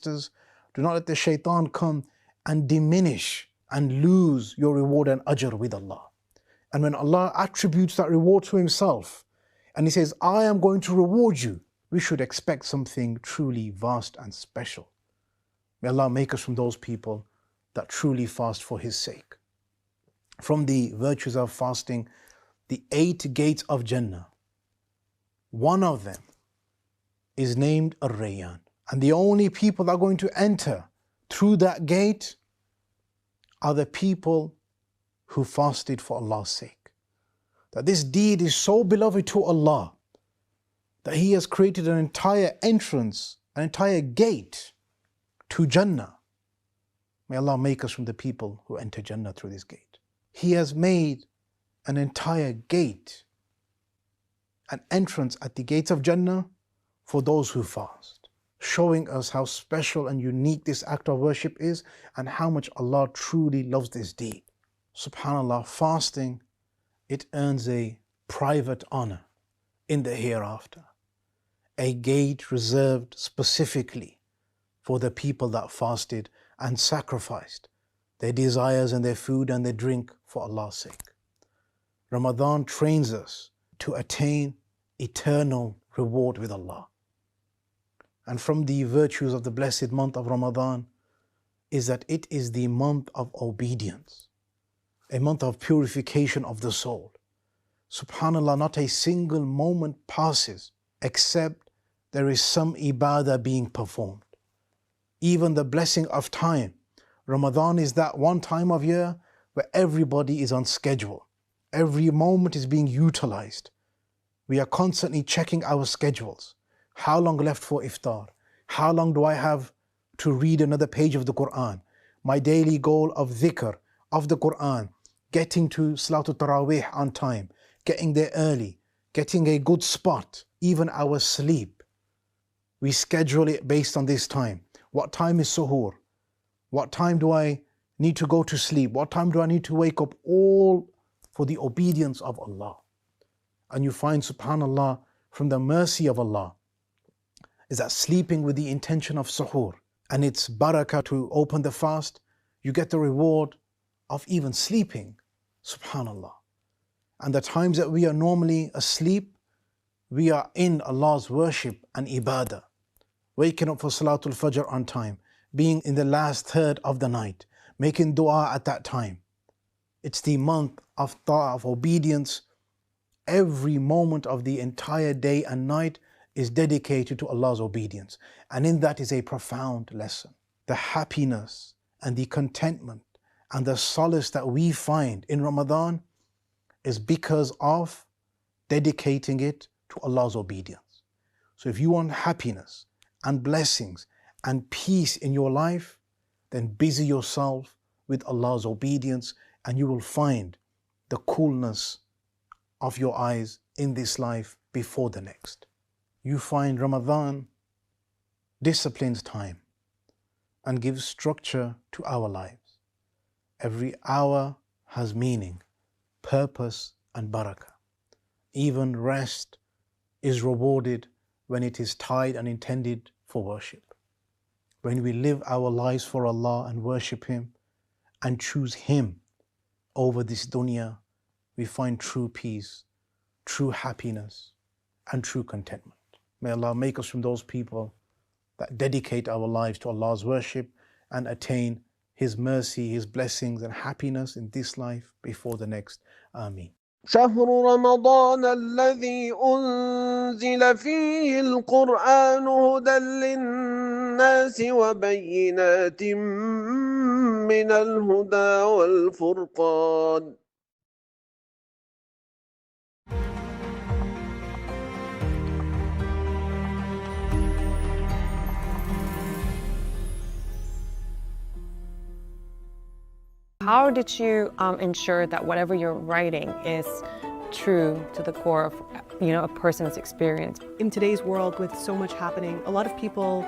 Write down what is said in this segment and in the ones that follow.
Do not let the shaitan come and diminish and lose your reward and ajr with Allah. And when Allah attributes that reward to Himself, and He says, I am going to reward you, we should expect something truly vast and special. May Allah make us from those people that truly fast for His sake. From the virtues of fasting, the 8 gates of Jannah, one of them is named Ar-Rayyan. And the only people that are going to enter through that gate are the people who fasted for Allah's sake. That this deed is so beloved to Allah that He has created an entire entrance, an entire gate to Jannah. May Allah make us from the people who enter Jannah through this gate. He has made an entire gate, an entrance at the gates of Jannah for those who fast, showing us how special and unique this act of worship is and how much Allah truly loves this deed. SubhanAllah, fasting, it earns a private honor in the hereafter, a gate reserved specifically for the people that fasted and sacrificed their desires and their food and their drink for Allah's sake. Ramadan trains us to attain eternal reward with Allah. And from the virtues of the blessed month of Ramadan is that it is the month of obedience, a month of purification of the soul. SubhanAllah, not a single moment passes except there is some ibadah being performed. Even the blessing of time. Ramadan is that one time of year where everybody is on schedule. Every moment is being utilized. We are constantly checking our schedules. How long left for iftar? How long do I have to read another page of the Quran? My daily goal of dhikr, of the Quran, getting to Salatul Taraweeh on time, getting there early, getting a good spot, even our sleep. We schedule it based on this time. What time is suhoor? What time do I need to go to sleep? What time do I need to wake up? All for the obedience of Allah. And you find, subhanallah, from the mercy of Allah, is that sleeping with the intention of suhoor and its barakah to open the fast, you get the reward of even sleeping, subhanallah. And the times that we are normally asleep, we are in Allah's worship and ibadah, waking up for Salatul Fajr on time, being in the last third of the night, making dua at that time. It's the month of ta'ah, of obedience. Every moment of the entire day and night is dedicated to Allah's obedience. And in that is a profound lesson. The happiness and the contentment and the solace that we find in Ramadan is because of dedicating it to Allah's obedience. So if you want happiness and blessings and peace in your life, then busy yourself with Allah's obedience and you will find the coolness of your eyes in this life before the next. You find Ramadan disciplines time and gives structure to our lives. Every hour has meaning, purpose and barakah. Even rest is rewarded when it is tied and intended for worship. When we live our lives for Allah and worship Him and choose Him over this dunya, we find true peace, true happiness and true contentment. May Allah make us from those people that dedicate our lives to Allah's worship and attain His mercy, His blessings and happiness in this life before the next. Ameen. شهر رمضان الذي أنزل فيه القرآن هدى للناس وبينات من الهدى والفرقان. How did you ensure that whatever you're writing is true to the core of, a person's experience? In today's world with so much happening, a lot of people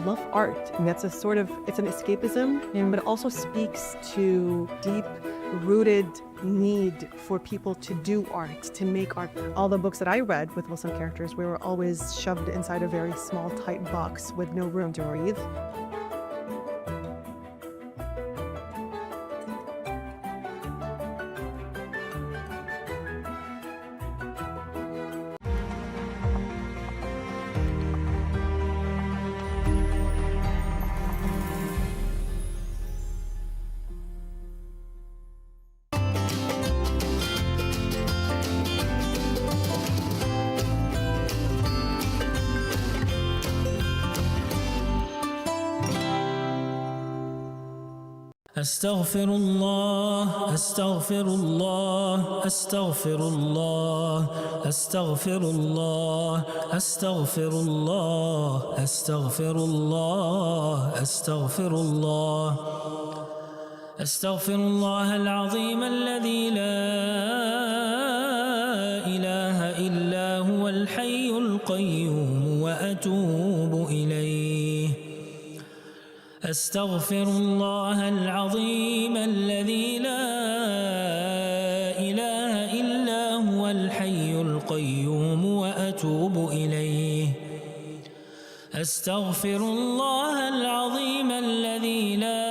love art, and that's it's an escapism, but it also speaks to deep-rooted need for people to do art, to make art. All the books that I read with Muslim characters, we were always shoved inside a very small, tight box with no room to breathe. أستغفر الله أستغفر الله أستغفر الله أستغفر الله أستغفر الله أستغفر الله أستغفر الله أستغفر الله العظيم الذي لا إله إلا هو الحي القيوم وأتوب إليه أستغفر الله العظيم الذي لا إله إلا هو الحي القيوم وأتوب إليه أستغفر الله العظيم الذي لا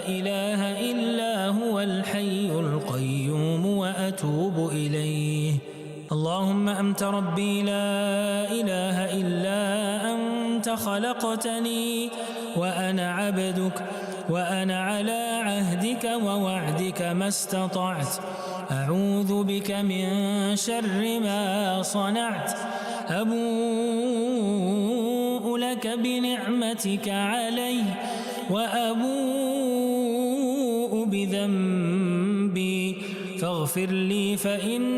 إله إلا هو الحي القيوم وأتوب إليه اللهم أنت ربي لا إله إلا أنت خلقتني وأنا عبدك وأنا على عهدك ووعدك ما استطعت أعوذ بك من شر ما صنعت أبوء لك بنعمتك علي وأبوء بذنبي فاغفر لي فإنه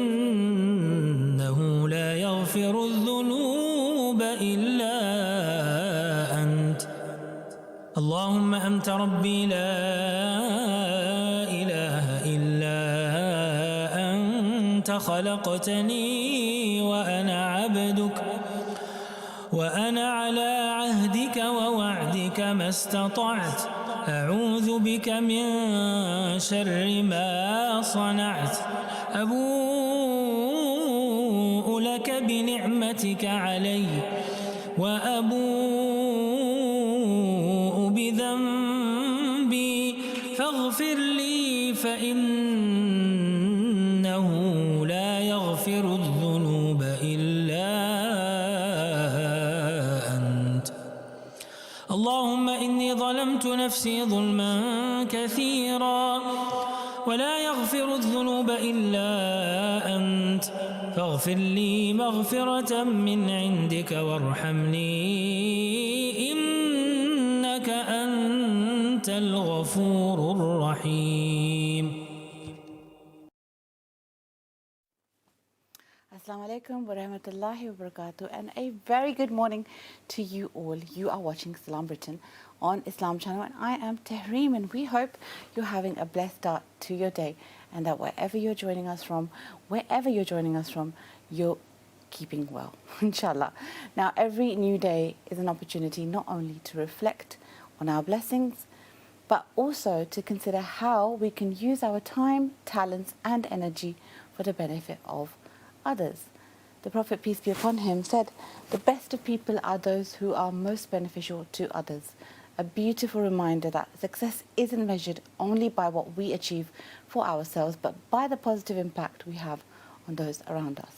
لا يغفر الذنوب إلا أنت اللهم أنت ربي لا إله إلا أنت خلقتني وأنا عبدك وأنا على عهدك ووعدك ما استطعت أعوذ بك من شر ما صنعت أبوء لك بنعمتك علي وأبوء بذنبي فاغفر لي فإنه لا يغفر الذنوب إلا أنت اللهم إني ظلمت نفسي ظلما كثيرا ولا يغفر الذنوب إلا أنت فاغفر لي مغفرة من عندك وارحمني إنك أنت الغفور الرحيم. Assalamu alaikum wa rahmatullahi wa barakatuh, and a very good morning to you all. You are watching Salaam Britain on Islam channel, and I am Tahreem, and we hope you're having a blessed start to your day, and that wherever you're joining us from, you're keeping well, inshallah. Now, every new day is an opportunity not only to reflect on our blessings, but also to consider how we can use our time, talents, and energy for the benefit of others. The Prophet, peace be upon him, said, "The best of people are those who are most beneficial to others." A beautiful reminder that success isn't measured only by what we achieve for ourselves, but by the positive impact we have on those around us.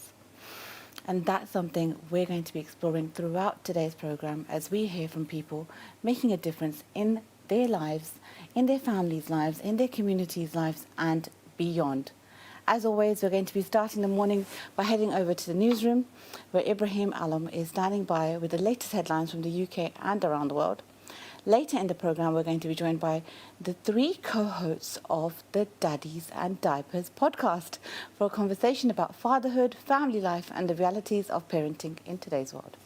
And that's something we're going to be exploring throughout today's program as we hear from people making a difference in their lives, in their families' lives, in their communities' lives, and beyond. As always, we're going to be starting the morning by heading over to the newsroom, where Ibrahim Alam is standing by with the latest headlines from the UK and around the world. Later in the program, we're going to be joined by the three co-hosts of the Daddies and Diapers podcast for a conversation about fatherhood, family life, and the realities of parenting in today's world.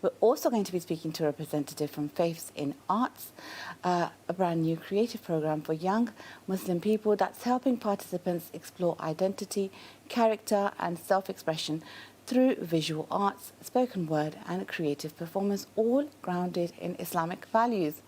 We're also going to be speaking to a representative from Faiths in Arts, a brand new creative program for young Muslim people that's helping participants explore identity, character, and self-expression through visual arts, spoken word, and creative performance, all grounded in Islamic values.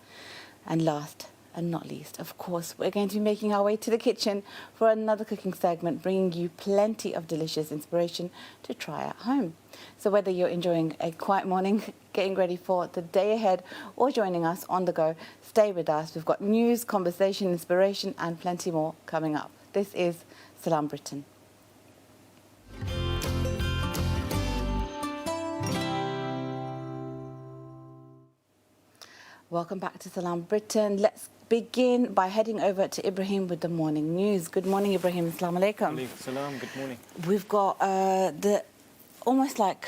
And last and not least, of course, we're going to be making our way to the kitchen for another cooking segment, bringing you plenty of delicious inspiration to try at home. So whether you're enjoying a quiet morning, getting ready for the day ahead, or joining us on the go, stay with us. We've got news, conversation, inspiration, and plenty more coming up. This is Salaam Britain. Welcome back to Salaam Britain. Let's begin by heading over to Ibrahim with the morning news. Good morning, Ibrahim. Assalamu alaikum. Alaikum salam. Good morning. We've got the almost like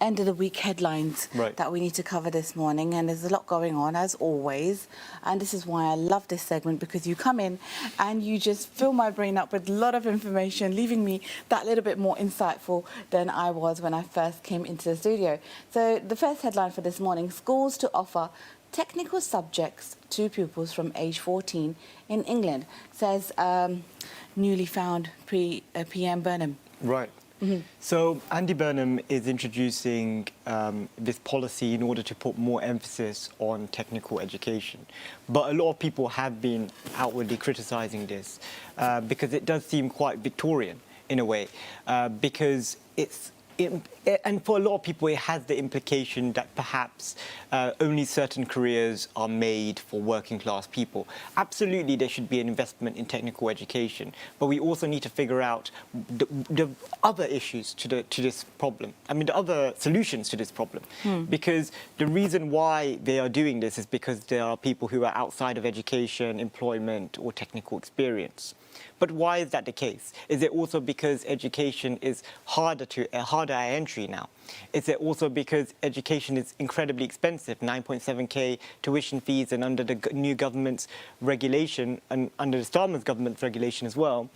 end of the week headlines Right. that we need to cover this morning, and there's a lot going on as always, and this is why I love this segment, because you come in and you just fill my brain up with a lot of information, leaving me that little bit more insightful than I was when I first came into the studio. So the first headline for this morning: schools to offer technical subjects to pupils from age 14 in England, says newly found PM Burnham. Right. So Andy Burnham is introducing this policy in order to put more emphasis on technical education. But a lot of people have been outwardly criticising this because it does seem quite Victorian in a way, because and for a lot of people, it has the implication that perhaps only certain careers are made for working class people. Absolutely, there should be an investment in technical education, but we also need to figure out the other issues to this problem. I mean, the other solutions to this problem. Because the reason why they are doing this is because there are people who are outside of education, employment, or technical experience. But why is that the case? Is it also because education is harder at entry now? Is it also because education is incredibly expensive, 9.7k tuition fees, and under the new government's regulation, and under the Starmer's government's regulation as well,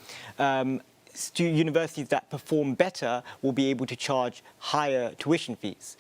universities that perform better will be able to charge higher tuition fees.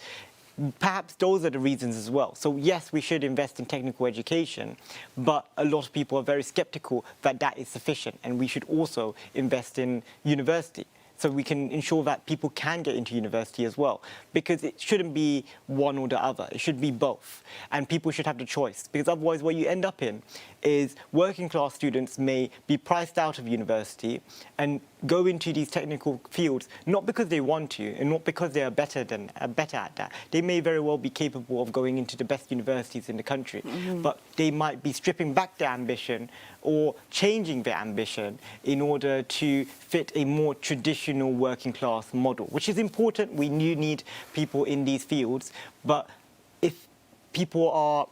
Perhaps those are the reasons as well. So yes, we should invest in technical education, but a lot of people are very skeptical that that is sufficient, and we should also invest in university so we can ensure that people can get into university as well, because it shouldn't be one or the other. It should be both, and people should have the choice, because otherwise what you end up in is working class students may be priced out of university and go into these technical fields not because they want to and not because they are better at that. They may very well be capable of going into the best universities in the country, but they might be stripping back their ambition or changing their ambition in order to fit a more traditional working class model, which is important. We do need people in these fields, but if people are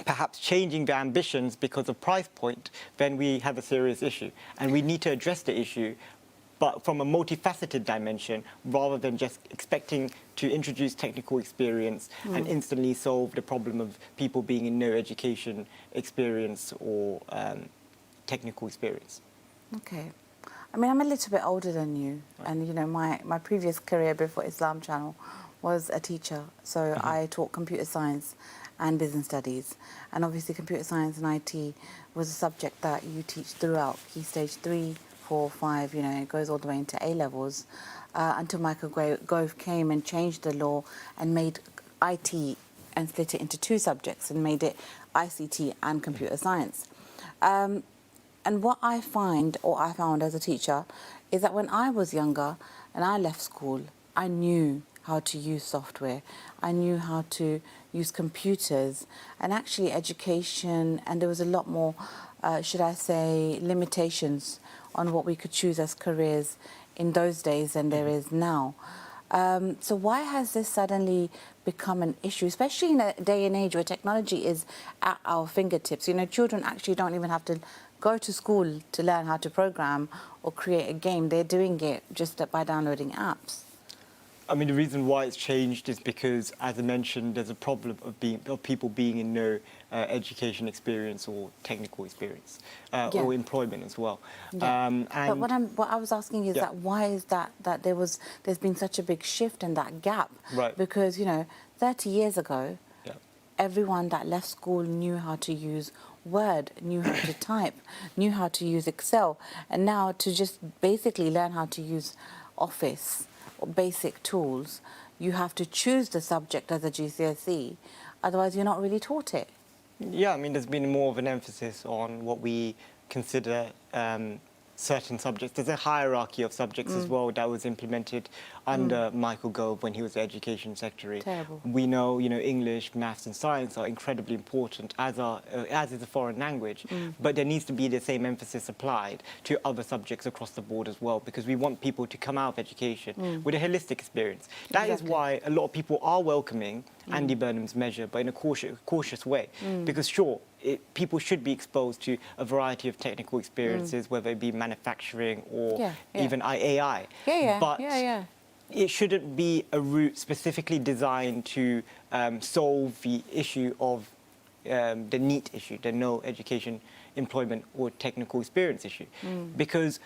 perhaps changing their ambitions because of price point, then we have a serious issue. And we need to address the issue, but from a multifaceted dimension, rather than just expecting to introduce technical experience and instantly solve the problem of people being in no education experience or technical experience. Okay. I mean, I'm a little bit older than you, and you know, my previous career before Islam Channel was a teacher. So I taught computer science and business studies, and obviously computer science and IT was a subject that you teach throughout Key Stage 3, 4, 5, you know, it goes all the way into A levels, until Michael Gove came and changed the law and made IT and split it into two subjects and made it ICT and computer science. And what I found as a teacher is that when I was younger and I left school, I knew how to use software. I knew how to use computers, and actually education, and there was a lot more, should I say, limitations on what we could choose as careers in those days than there is now. So why has this suddenly become an issue, especially in a day and age where technology is at our fingertips? You know, children actually don't even have to go to school to learn how to program or create a game. They're doing it just by downloading apps. I mean, the reason why it's changed is because, as I mentioned, there's a problem of people being in no education experience or technical experience or employment as well. Yeah. And but what I was asking is that why is that there's been such a big shift in that gap? Right. Because, you know, 30 years ago, everyone that left school knew how to use Word, knew how to type, knew how to use Excel, and now to just basically learn how to use Office or basic tools, you have to choose the subject as a GCSE, otherwise you're not really taught it. Yeah, I mean, there's been more of an emphasis on what we consider certain subjects. There's a hierarchy of subjects as well that was implemented under Michael Gove when he was the Education Secretary. Terrible. We know, you know, English, maths and science are incredibly important, as is a foreign language, but there needs to be the same emphasis applied to other subjects across the board as well, because we want people to come out of education with a holistic experience. That is why a lot of people are welcoming Andy Burnham's measure, but in a cautious way, because sure, people should be exposed to a variety of technical experiences, whether it be manufacturing or even AI. But it shouldn't be a route specifically designed to solve the issue of the NEET issue, the no education, employment or technical experience issue, because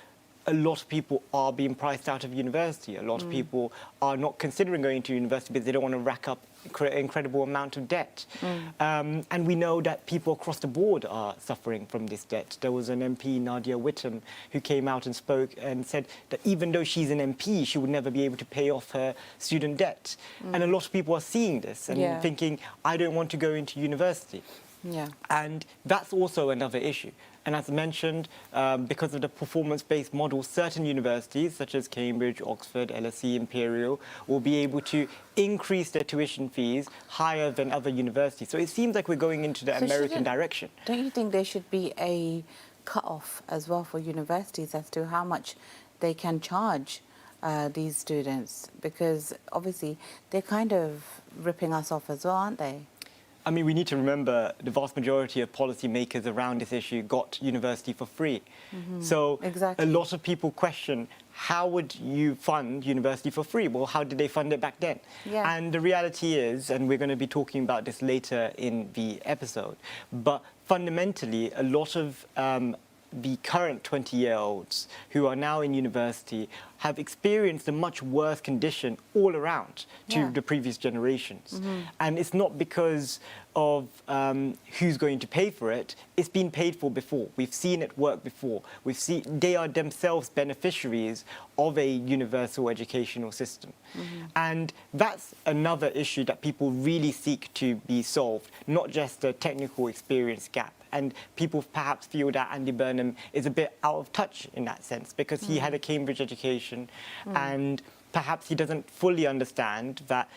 a lot of people are being priced out of university. A lot of people are not considering going to university because they don't want to rack up incredible amount of debt. And we know that people across the board are suffering from this debt. There was an MP, Nadia Whittam, who came out and spoke and said that even though she's an MP, she would never be able to pay off her student debt. And a lot of people are seeing this and thinking, I don't want to go into university. Yeah. And that's also another issue. And as mentioned, because of the performance-based model, certain universities, such as Cambridge, Oxford, LSE, Imperial, will be able to increase their tuition fees higher than other universities. So it seems like we're going into the American direction. Don't you think there should be a cut-off as well for universities as to how much they can charge these students? Because obviously they're kind of ripping us off as well, aren't they? I mean, we need to remember the vast majority of policymakers around this issue got university for free. So Exactly. a lot of people question, how would you fund university for free? Well, how did they fund it back then? Yeah. And the reality is, and we're going to be talking about this later in the episode, but fundamentally, a lot of the current 20-year-olds who are now in university have experienced a much worse condition all around to the previous generations. And it's not because of who's going to pay for it. It's been paid for before. We've seen it work before. They are themselves beneficiaries of a universal educational system. And that's another issue that people really seek to be solved, not just the technical experience gap. And people perhaps feel that Andy Burnham is a bit out of touch in that sense because he had a Cambridge education and perhaps he doesn't fully understand that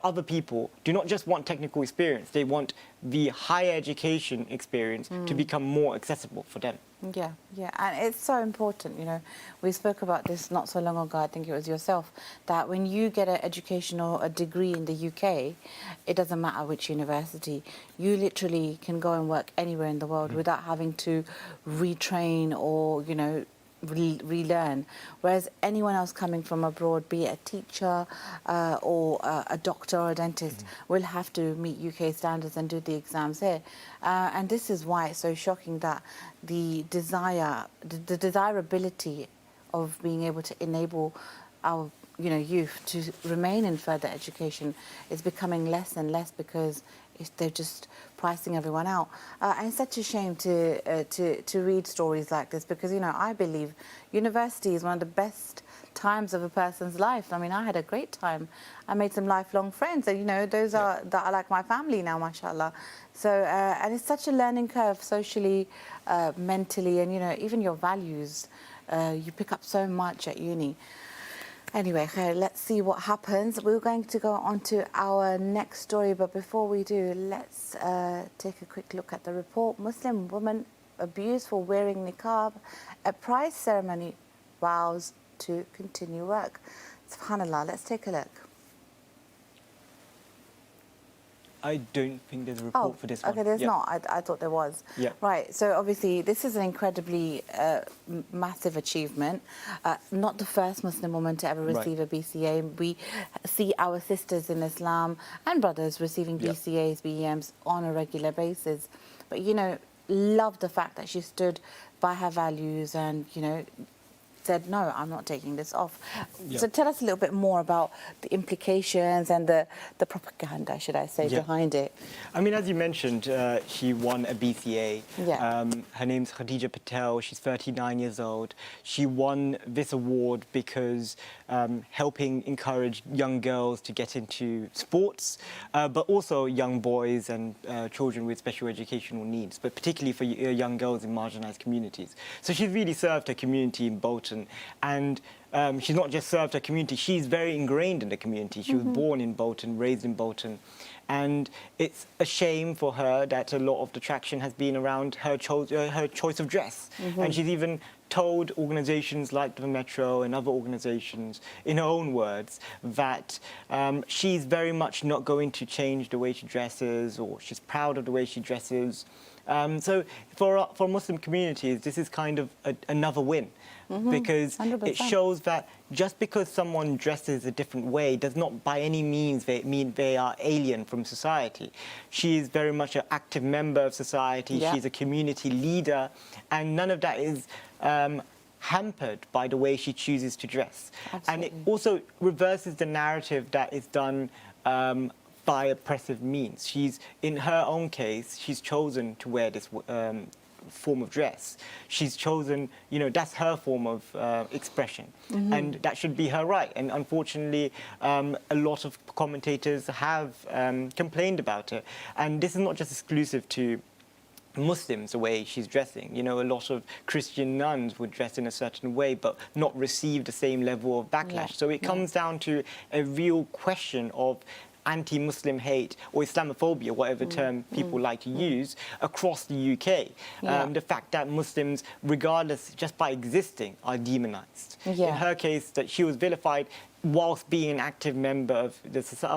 other people do not just want technical experience, they want the higher education experience to become more accessible for them. Yeah, and it's so important, you know. We spoke about this not so long ago, I think it was yourself, that when you get an education or a degree in the UK, it doesn't matter which university, you literally can go and work anywhere in the world without having to retrain or, you know, relearn. Whereas anyone else coming from abroad, be it a teacher or a doctor or a dentist, will have to meet UK standards and do the exams here. And this is why it's so shocking that the desirability of being able to enable our youth to remain in further education is becoming less and less because they're just pricing everyone out. And it's such a shame to read stories like this because, you know, I believe university is one of the best times of a person's life. I mean, I had a great time. I made some lifelong friends and, you know, those are like my family now, mashallah. So, and it's such a learning curve socially, mentally, and, you know, even your values. You pick up so much at uni. Anyway, let's see what happens. We're going to go on to our next story, but before we do, let's take a quick look at the report. Muslim woman abused for wearing niqab at prize ceremony vows to continue work. SubhanAllah, let's take a look. I don't think there's a report for this one. Okay, there's not. I thought there was. Yeah. Right, so obviously this is an incredibly massive achievement. Not the first Muslim woman to ever receive a BCA. We see our sisters in Islam and brothers receiving BCAs, BEMs on a regular basis. But, you know, love the fact that she stood by her values and, you know, said, no, I'm not taking this off. So tell us a little bit more about the implications and the propaganda, should I say, behind it. I mean, as you mentioned, she won a BCA. Her name's Khadija Patel. She's 39 years old. She won this award because helping encourage young girls to get into sports, but also young boys and children with special educational needs, but particularly for young girls in marginalised communities. So she's really served her community in Bolton. And she's not just served her community, she's very ingrained in the community. She was born in Bolton, raised in Bolton. And it's a shame for her that a lot of the traction has been around her choice of dress. And she's even told organizations like the Metro and other organizations, in her own words, that she's very much not going to change the way she dresses, or she's proud of the way she dresses. So for Muslim communities, this is kind of another win, because 100%. it shows that just because someone dresses a different way does not by any means mean they are alien from society. She is very much an active member of society. Yeah. She's a community leader, and none of that is hampered by the way she chooses to dress. Absolutely. And it also reverses the narrative that is done by oppressive means. In her own case, she's chosen to wear this form of dress. She's chosen, that's her form of expression, and that should be her right. And unfortunately, a lot of commentators have complained about it. And this is not just exclusive to Muslims, the way she's dressing. A lot of Christian nuns would dress in a certain way but not receive the same level of backlash. Yeah. So it comes down to a real question of anti-Muslim hate or Islamophobia, whatever term people like to use, across the UK. The fact that Muslims, regardless, just by existing, are demonized. Yeah. In her case, that she was vilified whilst being an active member of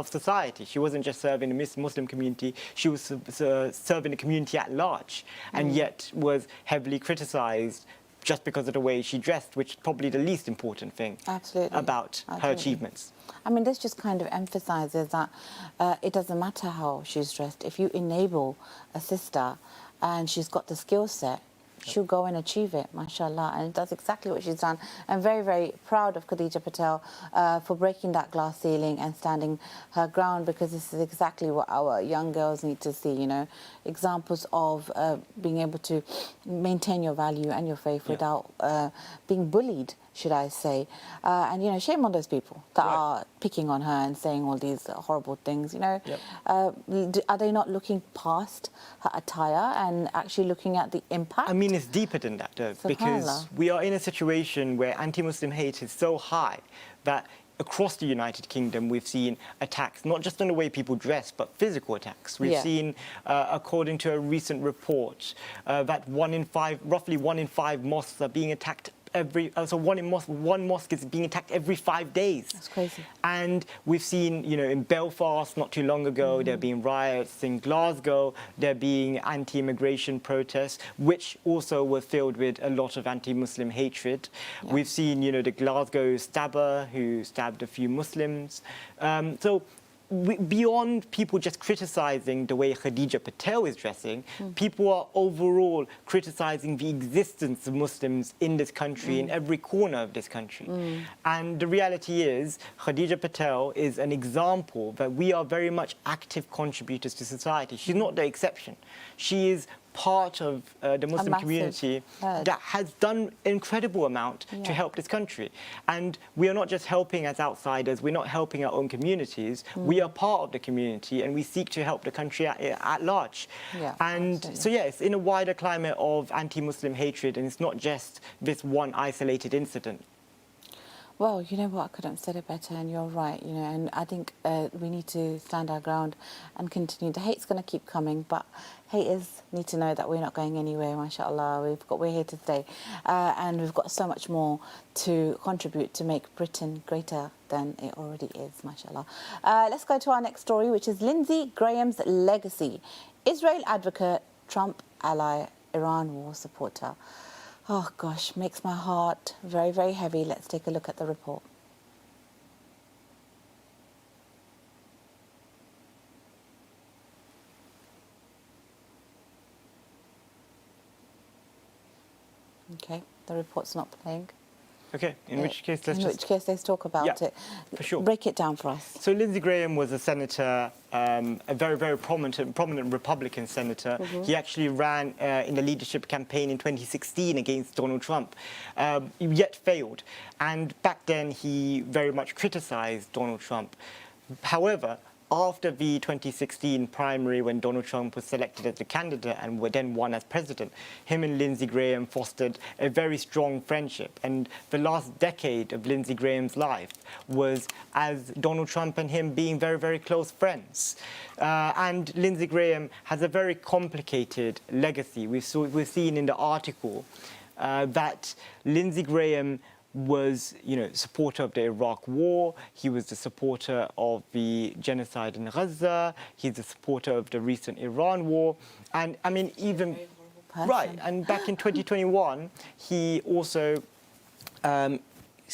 society. She wasn't just serving the Muslim community, she was serving the community at large, and yet was heavily criticized just because of the way she dressed, which is probably the least important thing about her achievements. I mean, this just kind of emphasizes that it doesn't matter how she's dressed. If you enable a sister and she's got the skill set, she'll go and achieve it, mashallah. And that's exactly what she's done. I'm very, very proud of Khadija Patel for breaking that glass ceiling and standing her ground, because this is exactly what our young girls need to see, examples of being able to maintain your value and your faith without being bullied, should I say. And, shame on those people that are picking on her and saying all these horrible things, Are they not looking past her attire and actually looking at the impact? I mean, it's deeper than that, though, because we are in a situation where anti-Muslim hate is so high that across the United Kingdom we've seen attacks, not just on the way people dress, but physical attacks. We've seen, according to a recent report, that roughly one in five mosques are being attacked one mosque is being attacked every 5 days. That's crazy. And we've seen, in Belfast not too long ago, there being riots. In Glasgow, there being anti-immigration protests, which also were filled with a lot of anti-Muslim hatred. Yeah. We've seen, the Glasgow stabber who stabbed a few Muslims. Beyond people just criticizing the way Khadija Patel is dressing, people are overall criticizing the existence of Muslims in this country, in every corner of this country. And the reality is, Khadija Patel is an example that we are very much active contributors to society. She's not the exception. She is part of the Muslim community that has done an incredible amount to help this country. And we are not just helping as outsiders, we're not helping our own communities, we are part of the community, and we seek to help the country at large. It's in a wider climate of anti-Muslim hatred, and it's not just this one isolated incident. Well, you know what, I couldn't have said it better, and you're right, and I think we need to stand our ground and continue. The hate's going to keep coming, but haters need to know that we're not going anywhere, mashallah. We're here to stay, and we've got so much more to contribute to make Britain greater than it already is, mashallah. Let's go to our next story, which is Lindsey Graham's legacy. Israel advocate, Trump ally, Iran war supporter. Oh gosh, makes my heart very, very heavy. Let's take a look at the report. Okay, the report's not playing. Okay, in which case let's talk about it. For sure. Break it down for us. So Lindsey Graham was a senator, a very, very prominent Republican senator. He actually ran in the leadership campaign in 2016 against Donald Trump, yet failed. And back then, he very much criticized Donald Trump. However, after the 2016 primary, when Donald Trump was selected as the candidate and then won as president, him and Lindsey Graham fostered a very strong friendship. And the last decade of Lindsey Graham's life was as Donald Trump and him being very, very close friends. And Lindsey Graham has a very complicated legacy. We've seen in the article that Lindsey Graham was, supporter of the Iraq War. He was the supporter of the genocide in Gaza. He's a supporter of the recent Iran war. And I mean, even right. And back in 2021, he also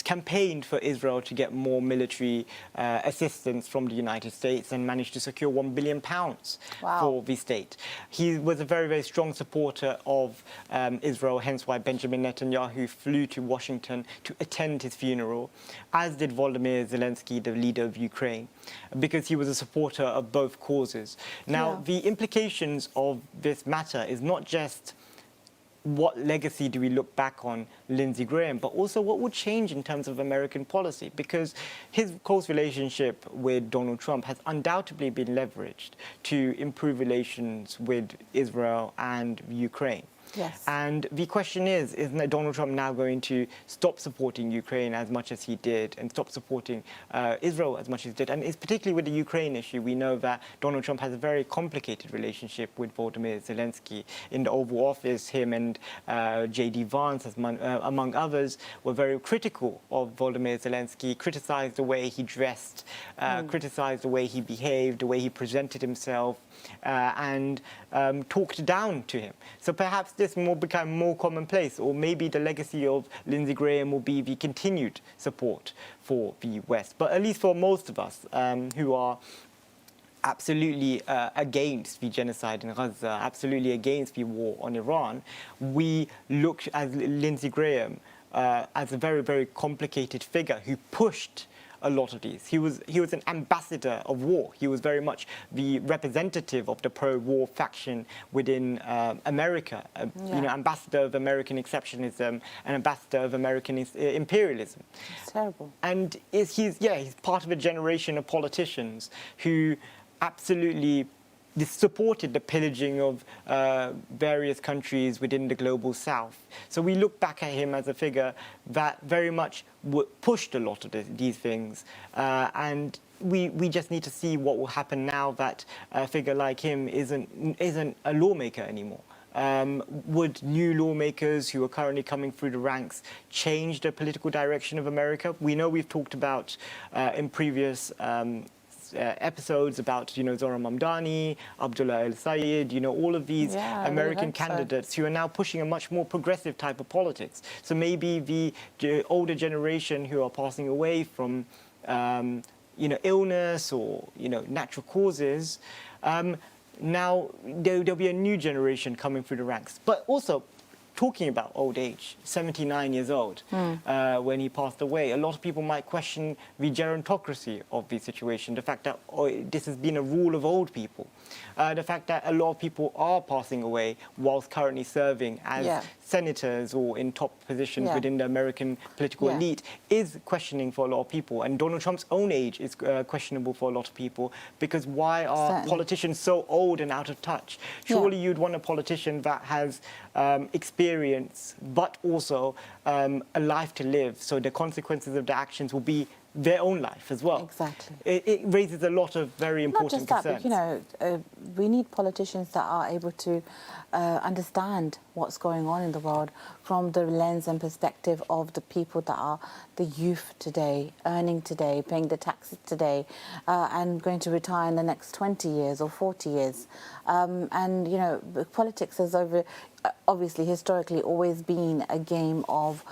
campaigned for Israel to get more military assistance from the United States and managed to secure £1 billion for the state. He was a very, very strong supporter of Israel, hence why Benjamin Netanyahu flew to Washington to attend his funeral, as did Volodymyr Zelensky, the leader of Ukraine, because he was a supporter of both causes. Now, the implications of this matter is not just what legacy do we look back on Lindsey Graham, but also what would change in terms of American policy, because his close relationship with Donald Trump has undoubtedly been leveraged to improve relations with Israel and Ukraine. Yes. And the question is Donald Trump now going to stop supporting Ukraine as much as he did and stop supporting Israel as much as he did? And it's particularly with the Ukraine issue, we know that Donald Trump has a very complicated relationship with Volodymyr Zelensky. In the Oval Office, him and J.D. Vance, among others, were very critical of Volodymyr Zelensky, criticized the way he dressed, criticized the way he behaved, the way he presented himself, and talked down to him. So perhaps this will become more commonplace, or maybe the legacy of Lindsey Graham will be the continued support for the West. But at least for most of us who are absolutely against the genocide in Gaza, absolutely against the war on Iran, we look at Lindsey Graham as a very, very complicated figure who pushed a lot of these. He was an ambassador of war. He was very much the representative of the pro-war faction within America. Ambassador of American exceptionism, an ambassador of American imperialism. It's terrible. And he's part of a generation of politicians who absolutely supported the pillaging of various countries within the global south. So we look back at him as a figure that very much pushed a lot of these things. And we just need to see what will happen now that a figure like him isn't a lawmaker anymore. Would new lawmakers who are currently coming through the ranks change the political direction of America? We know we've talked about in previous episodes about, Zohran Mamdani, Abdullah El-Sayed, all of these American candidates who are now pushing a much more progressive type of politics. So maybe the older generation who are passing away from, illness or, natural causes, now there'll be a new generation coming through the ranks. But also, talking about old age, 79 years old, when he passed away, a lot of people might question the gerontocracy of the situation, the fact that this has been a rule of old people, the fact that a lot of people are passing away whilst currently serving as senators or in top positions within the American political elite is questioning for a lot of people. And Donald Trump's own age is questionable for a lot of people, because why are politicians so old and out of touch? Surely you'd want a politician that has experience, but also a life to live, so the consequences of the actions will be their own life as well. Exactly. It raises a lot of very important concerns. Not just that, but, we need politicians that are able to understand what's going on in the world from the lens and perspective of the people that are the youth today, earning today, paying the taxes today, and going to retire in the next 20 years or 40 years. Politics has obviously historically always been a game of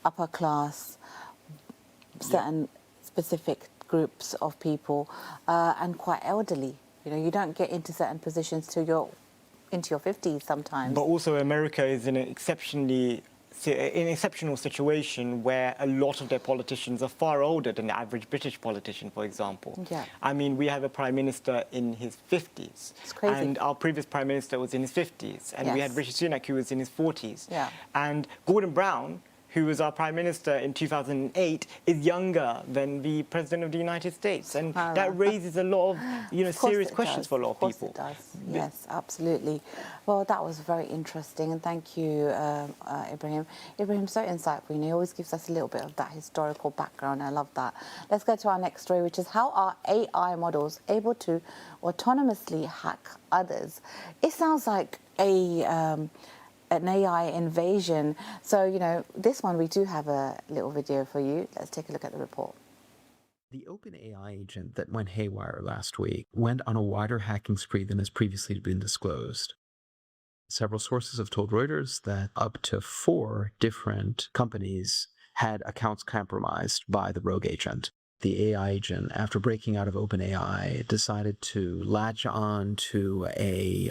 upper class, certain specific groups of people, and quite elderly. You don't get into certain positions till you're into your 50s sometimes. But also America is in an exceptional situation where a lot of their politicians are far older than the average British politician, for example. Yeah. I mean, we have a prime minister in his 50s. It's crazy. And our previous prime minister was in his 50s. And we had Rishi Sunak, who was in his 40s. Yeah. And Gordon Brown, who was our prime minister in 2008, is younger than the president of the United States, and that raises a lot of, serious questions for a lot of people. Of course it does. Yes, absolutely. Well, that was very interesting, and thank you, Ibrahim. Ibrahim's so insightful. He always gives us a little bit of that historical background. I love that. Let's go to our next story, which is how are AI models able to autonomously hack others? It sounds like a an AI invasion. So, you know, this one we do have a little video for you. Let's take a look at the report. The OpenAI agent that went haywire last week went on a wider hacking spree than has previously been disclosed. Several sources have told Reuters that up to 4 different companies had accounts compromised by the rogue agent. The AI agent, after breaking out of OpenAI, decided to latch on to a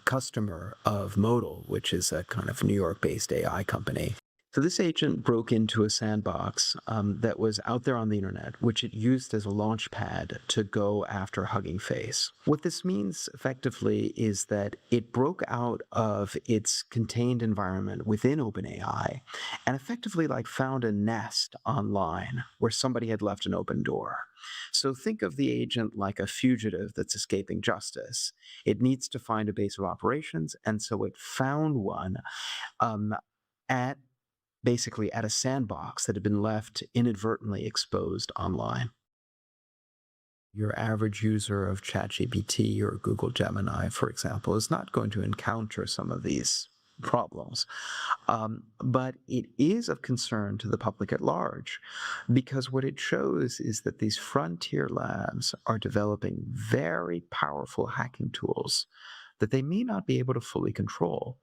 customer of Modal, which is a kind of New York-based AI company. So this agent broke into a sandbox that was out there on the internet, which it used as a launch pad to go after Hugging Face. What this means effectively is that it broke out of its contained environment within OpenAI and effectively like found a nest online where somebody had left an open door. So think of the agent like a fugitive that's escaping justice. It needs to find a base of operations, and so it found one basically at a sandbox that had been left inadvertently exposed online. Your average user of ChatGPT or Google Gemini, for example, is not going to encounter some of these problems. But it is of concern to the public at large, because what it shows is that these frontier labs are developing very powerful hacking tools that they may not be able to fully control.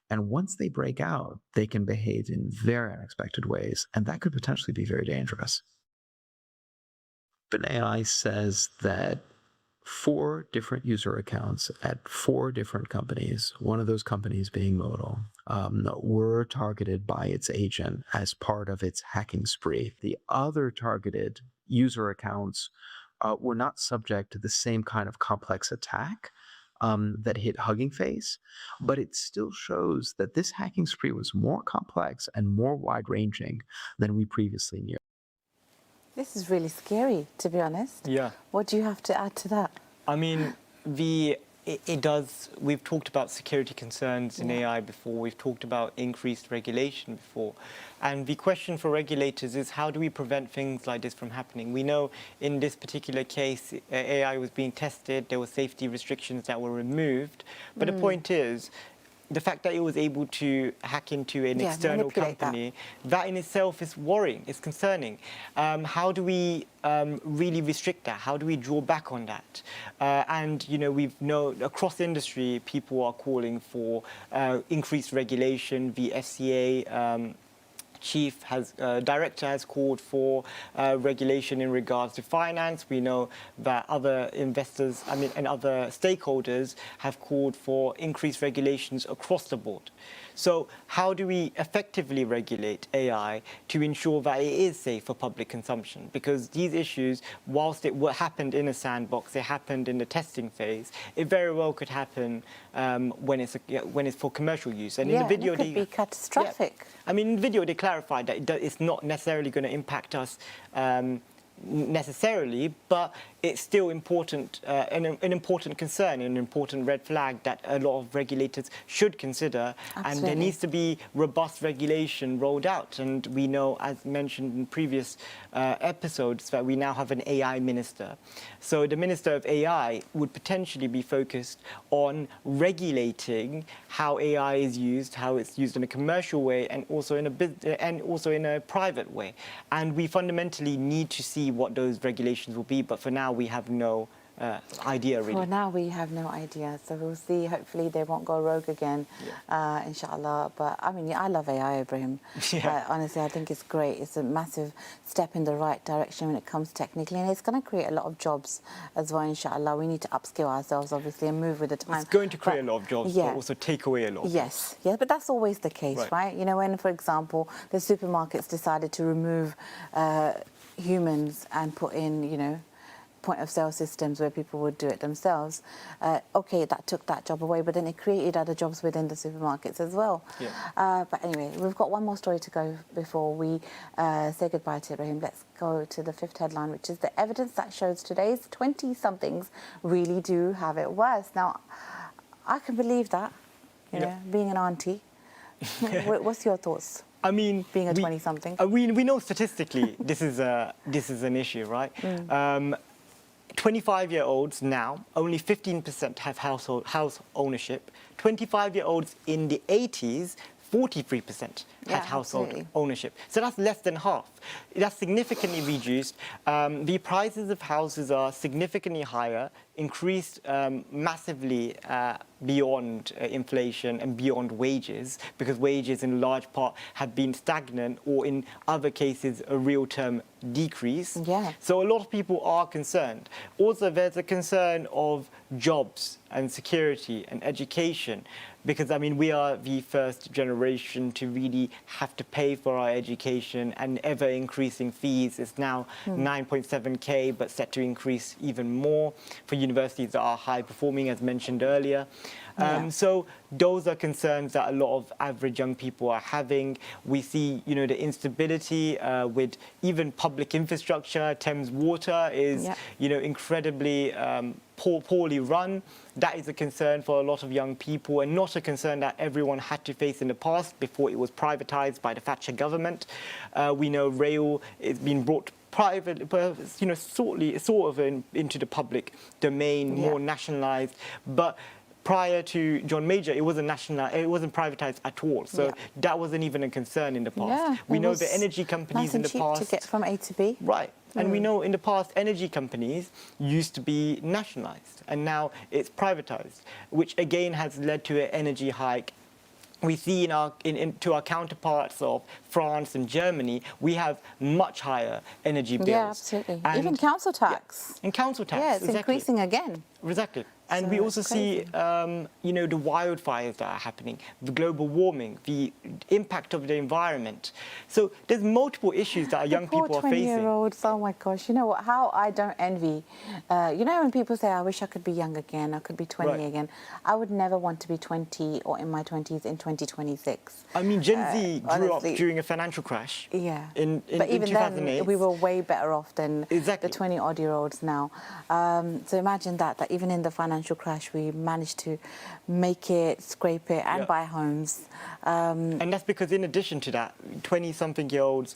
And once they break out, they can behave in very unexpected ways, and that could potentially be very dangerous. OpenAI says that 4 different user accounts at 4 different companies, one of those companies being Modal, were targeted by its agent as part of its hacking spree. The other targeted user accounts were not subject to the same kind of complex attack that hit Hugging Face, but it still shows that this hacking spree was more complex and more wide-ranging than we previously knew. This is really scary, to be honest. Yeah. What do you have to add to that? I mean, it does, we've talked about security concerns in AI before, we've talked about increased regulation before, and the question for regulators is how do we prevent things like this from happening? We know in this particular case, AI was being tested, there were safety restrictions that were removed, but the point is, the fact that it was able to hack into an external company, that in itself is worrying, it's concerning. How do we really restrict that? How do we draw back on that? And, you know, we've known across the industry, people are calling for increased regulation. The FCA director has called for regulation in regards to finance. We know that other investors, and other stakeholders have called for increased regulations across the board. So how do we effectively regulate AI to ensure that it is safe for public consumption? Because these issues, whilst it happened in a sandbox, it happened in the testing phase, it very well could happen when it's for commercial use. And in the video, it could be catastrophic. I mean, in the video, they clarified that it's not necessarily going to impact us necessarily, but it's still important, an important concern, an important red flag that a lot of regulators should consider. Absolutely. And there needs to be robust regulation rolled out. And we know, as mentioned in previous episodes, that we now have an AI minister. So the Minister of AI would potentially be focused on regulating how AI is used, how it's used in a commercial way, and also in a private way. And we fundamentally need to see what those regulations will be. But for now, we have no idea, really. For now, we have no idea. So we'll see. Hopefully, they won't go rogue again, inshallah. But I mean, I love AI, Ibrahim. Honestly, I think it's great. It's a massive step in the right direction when it comes technically, and it's going to create a lot of jobs as well, inshallah. We need to upskill ourselves, obviously, and move with the time. It's going to create a lot of jobs, but also take away a lot of jobs. Yeah, but that's always the case, right? You know, when, for example, the supermarkets decided to remove humans and put in, you know, point-of-sale systems where people would do it themselves. Okay, that took that job away, but then it created other jobs within the supermarkets as well. But anyway, we've got one more story to go before we say goodbye to Ibrahim. Let's go to the 5th headline, which is the evidence that shows today's 20-somethings really do have it worse. Now, I can believe that, you know, being an auntie. What's your thoughts? I mean, being a 20-something. We know statistically this is an issue, right? 25-year-olds now, only 15% have house ownership. 25-year-olds in the 80s, 43% had household absolutely. ownership. So that's less than half. That's significantly reduced. The prices of houses are significantly higher, increased massively beyond inflation and beyond wages, because wages in large part have been stagnant or in other cases a real term decrease. Yeah. So a lot of people are concerned. Also, there's a concern of jobs and security and education, because I mean, we are the first generation to really have to pay for our education, and ever increasing fees. It's now 9.7K, but set to increase even more for universities that are high performing, as mentioned earlier. So those are concerns that a lot of average young people are having. We see, you know, the instability with even public infrastructure. Thames Water is, you know, incredibly poorly run. That is a concern for a lot of young people, and not a concern that everyone had to face in the past before it was privatized by the Thatcher government. We know rail is being brought private, you know, sort of into the public domain, more nationalized. But prior to John Major, it wasn't privatized at all. So that wasn't even a concern in the past. We know the energy companies in the past to get from A to B. Right. And we know in the past, energy companies used to be nationalized, and now it's privatized, which again has led to an energy hike. We see to our counterparts of France and Germany, we have much higher energy bills. Yeah, absolutely. Even council tax. And council tax. Yeah, it's increasing again. Exactly. And So we also it's see, crazy. you know, the wildfires that are happening, the global warming, the impact of the environment. So there's multiple issues that our young people are facing. 20-year-olds, oh my gosh, you know what, how I don't envy. You know when people say, I wish I could be young again, I could be 20 again. I would never want to be 20 or in my 20s in 2026. I mean, Gen Z grew honestly, up during a financial crash. Yeah. In but even 2008. then, we were way better off than Exactly. the 20-odd-year-olds now. So imagine that even in the financial crash, we managed to make it, scrape it, and buy homes. And that's because in addition to that, 20-something-year-olds,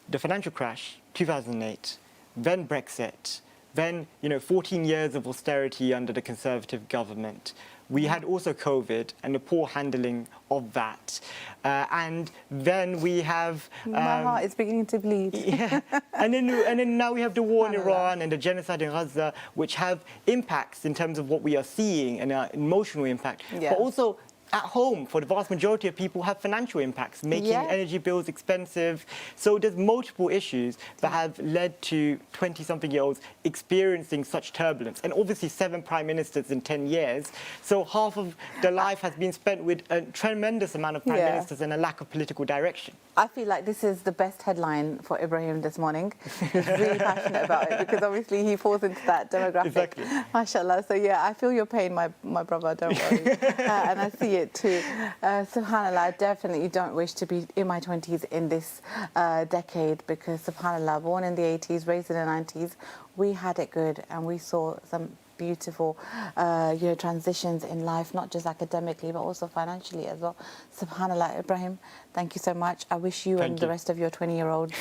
the financial crash, 2008, then Brexit, then, you know, 14 years of austerity under the Conservative government. We had also COVID and the poor handling of that. And then we have... My heart is beginning to bleed. Yeah. And then now we have the war in Iran and the genocide in Gaza, which have impacts in terms of what we are seeing and emotional impact. Yeah. But also at home, for the vast majority of people, have financial impacts, making energy bills expensive. So there's multiple issues that have led to 20-something-year-olds experiencing such turbulence. And obviously 7 prime ministers in 10 years. So half of their life has been spent with a tremendous amount of prime ministers and a lack of political direction. I feel like this is the best headline for Ibrahim this morning. He's really passionate about it because obviously he falls into that demographic. Exactly. MashaAllah. So yeah, I feel your pain, my brother, don't worry. And I see it too. SubhanAllah, I definitely don't wish to be in my 20s in this decade because SubhanAllah, born in the 80s, raised in the 90s, we had it good and we saw some beautiful transitions in life, not just academically but also financially as well. SubhanAllah. Ibrahim, thank you so much. I wish you and the rest of your 20-year-olds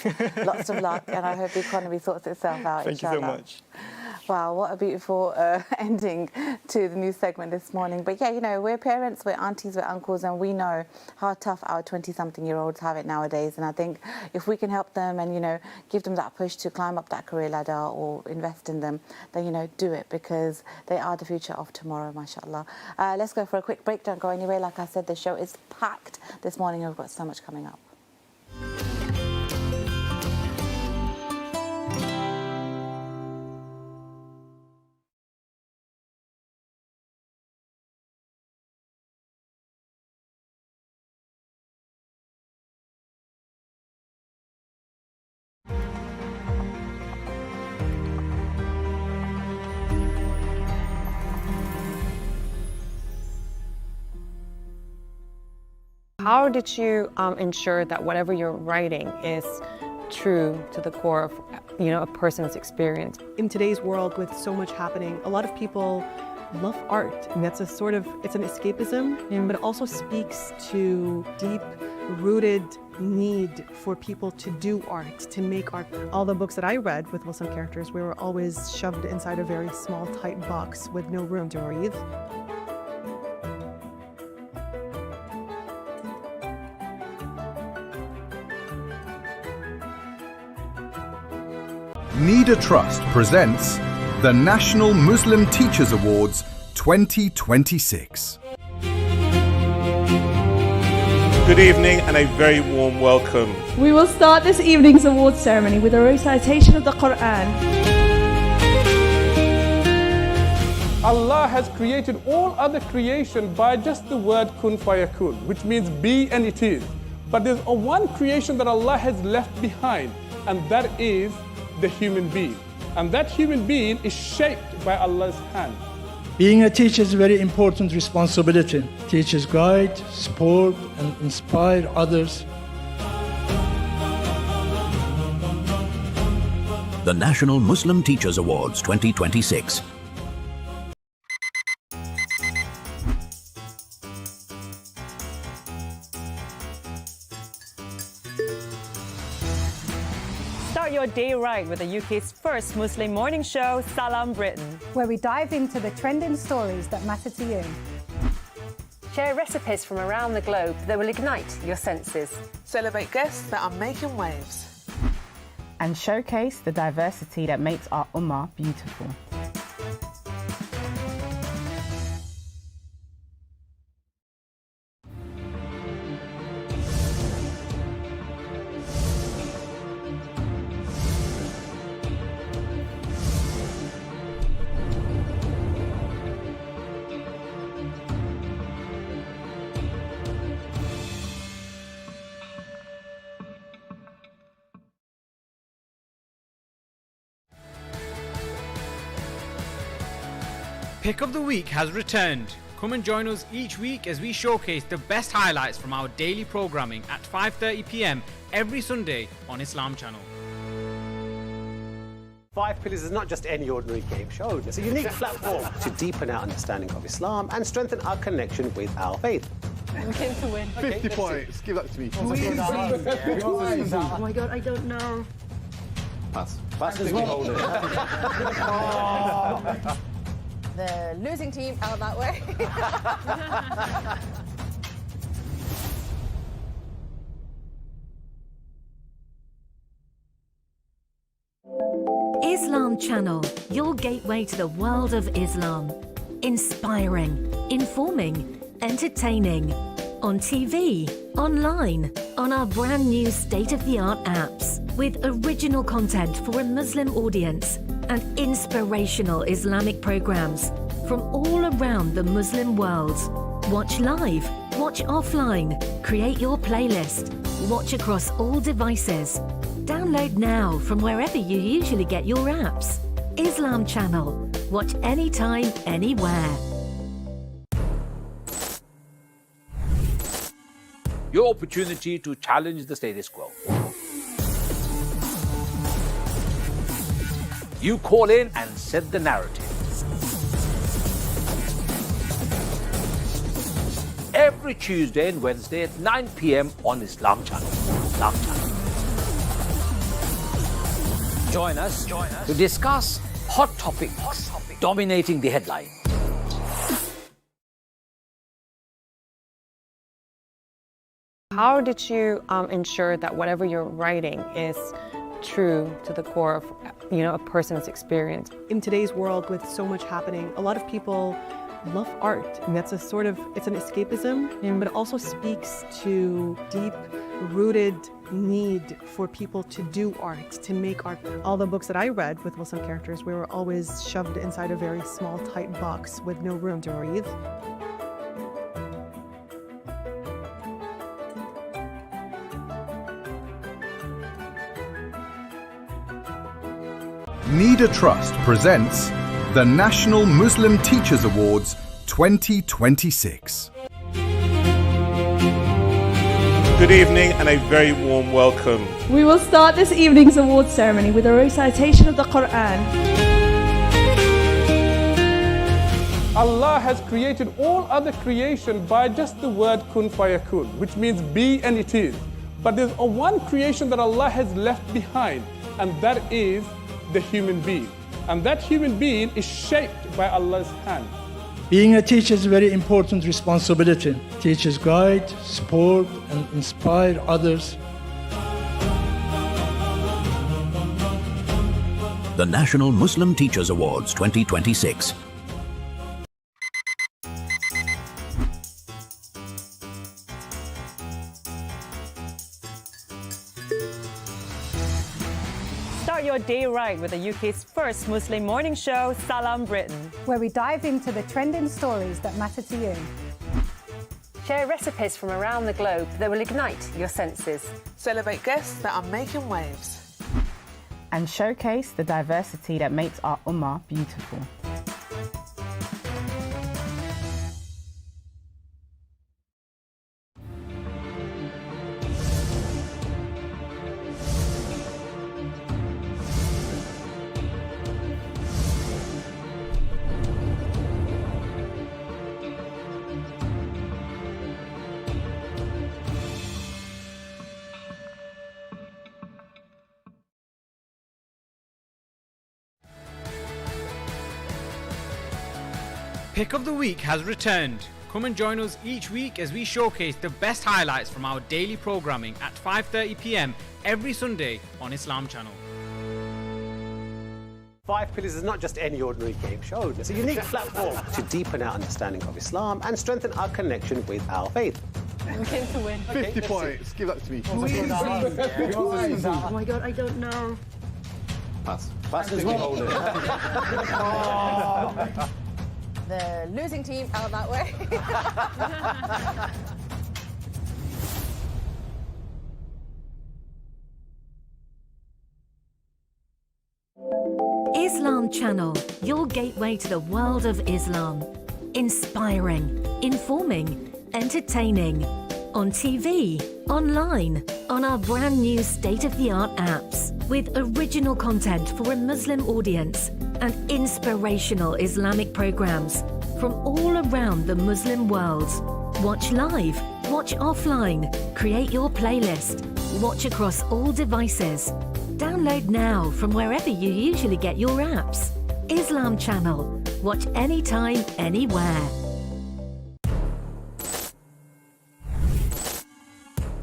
lots of luck, and I hope the economy sorts itself out. Thank you so much. Wow, what a beautiful ending to the news segment this morning. But yeah, you know, we're parents, we're aunties, we're uncles, and we know how tough our 20-something-year-olds have it nowadays. And I think if we can help them and, you know, give them that push to climb up that career ladder or invest in them, then, you know, do it because they are the future of tomorrow, mashallah. Let's go for a quick break. Don't go anywhere. Like I said, the show is packed this morning and we've got so much coming up. How did you ensure that whatever you're writing is true to the core of, you know, a person's experience? In today's world with so much happening, a lot of people love art, and that's it's an escapism, but it also speaks to deep-rooted need for people to do art, to make art. All the books that I read with Muslim characters, we were always shoved inside a very small, tight box with no room to breathe. Nida Trust presents the National Muslim Teachers Awards 2026. Good evening and a very warm welcome. We will start this evening's awards ceremony with a recitation of the Quran. Allah has created all other creation by just the word kun fayakun, which means be and it is. But there's one creation that Allah has left behind, and that is the human being. And that human being is shaped by Allah's hand. Being a teacher is a very important responsibility. Teachers guide, support, and inspire others. The National Muslim Teachers Awards 2026. Start your day right with the UK's first Muslim morning show, Salaam Britain, where we dive into the trending stories that matter to you. Share recipes from around the globe that will ignite your senses. Celebrate guests that are making waves. And showcase the diversity that makes our ummah beautiful. Pick of the Week has returned. Come and join us each week as we showcase the best highlights from our daily programming at 5:30 p.m. every Sunday on Islam Channel. Five Pillars is not just any ordinary game show. It's a unique platform to deepen our understanding of Islam and strengthen our connection with our faith. I'm keen to win. 50 points. Give that to me. Oh my God, I don't know. Pass. Pass as well. The losing team out that way. Islam Channel, your gateway to the world of Islam. Inspiring, informing, entertaining. On TV, online, on our brand new state-of-the-art apps. With original content for a Muslim audience and inspirational Islamic programs from all around the Muslim world. Watch live, watch offline, create your playlist, watch across all devices. Download now from wherever you usually get your apps. Islam Channel. Watch anytime, anywhere. Your opportunity to challenge the status quo. You call in and set the narrative. Every Tuesday and Wednesday at 9 p.m. on Islam Channel. Islam Channel. Join us to discuss hot topics dominating the headline. How did you ensure that whatever you're writing is true to the core of, a person's experience? In today's world with so much happening, a lot of people love art, and it's an escapism, but it also speaks to deep-rooted need for people to do art, to make art. All the books that I read with Muslim characters, we were always shoved inside a very small, tight box with no room to breathe. Nida Trust presents the National Muslim Teachers Awards 2026. Good evening and a very warm welcome. We will start this evening's awards ceremony with a recitation of the Quran. Allah has created all other creation by just the word kun fayakun, which means be and it is. But there's one creation that Allah has left behind, and that is the human being. And that human being is shaped by Allah's hand. Being a teacher is a very important responsibility. Teachers guide, support, and inspire others. The National Muslim Teachers Awards 2026. Start your day right with the UK's first Muslim morning show, Salaam Britain, where we dive into the trending stories that matter to you. Share recipes from around the globe that will ignite your senses. Celebrate guests that are making waves. And showcase the diversity that makes our ummah beautiful. Pick of the Week has returned. Come and join us each week as we showcase the best highlights from our daily programming at 5:30 p.m. every Sunday on Islam Channel. Five Pillars is not just any ordinary game show. It's a unique platform to deepen our understanding of Islam and strengthen our connection with our faith. I'm going to win. 50 points. Give that to me. Oh my god, I don't know. Pass. Pass as well. The losing team out that way. Islam Channel, your gateway to the world of Islam. Inspiring, informing, entertaining. On TV, online, on our brand new state-of-the-art apps. With original content for a Muslim audience and inspirational Islamic programs from all around the Muslim world. Watch live, watch offline, create your playlist, watch across all devices. Download now from wherever you usually get your apps. Islam Channel. Watch anytime, anywhere.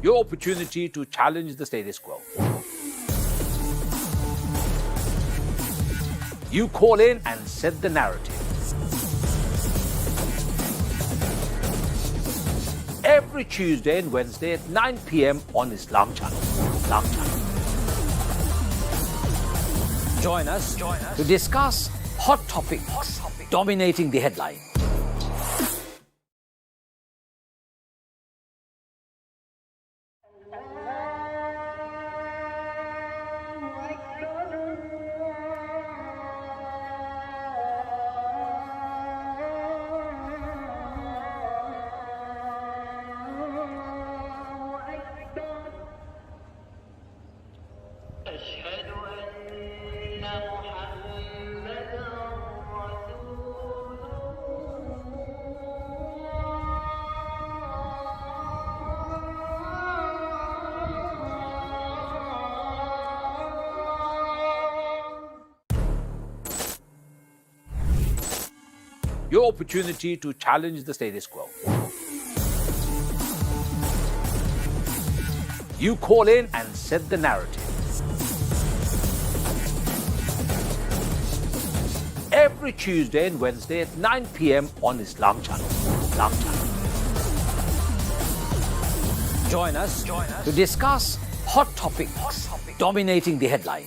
Your opportunity to challenge the status quo. You call in and set the narrative. Every Tuesday and Wednesday at 9 p.m. on Islam Channel. Islam Channel. Join us to discuss hot topics dominating the headline. Your opportunity to challenge the status quo. You call in and set the narrative. Every Tuesday and Wednesday at 9 p.m. on Islam Channel. Islam Channel. Join us to discuss hot topics dominating the headline.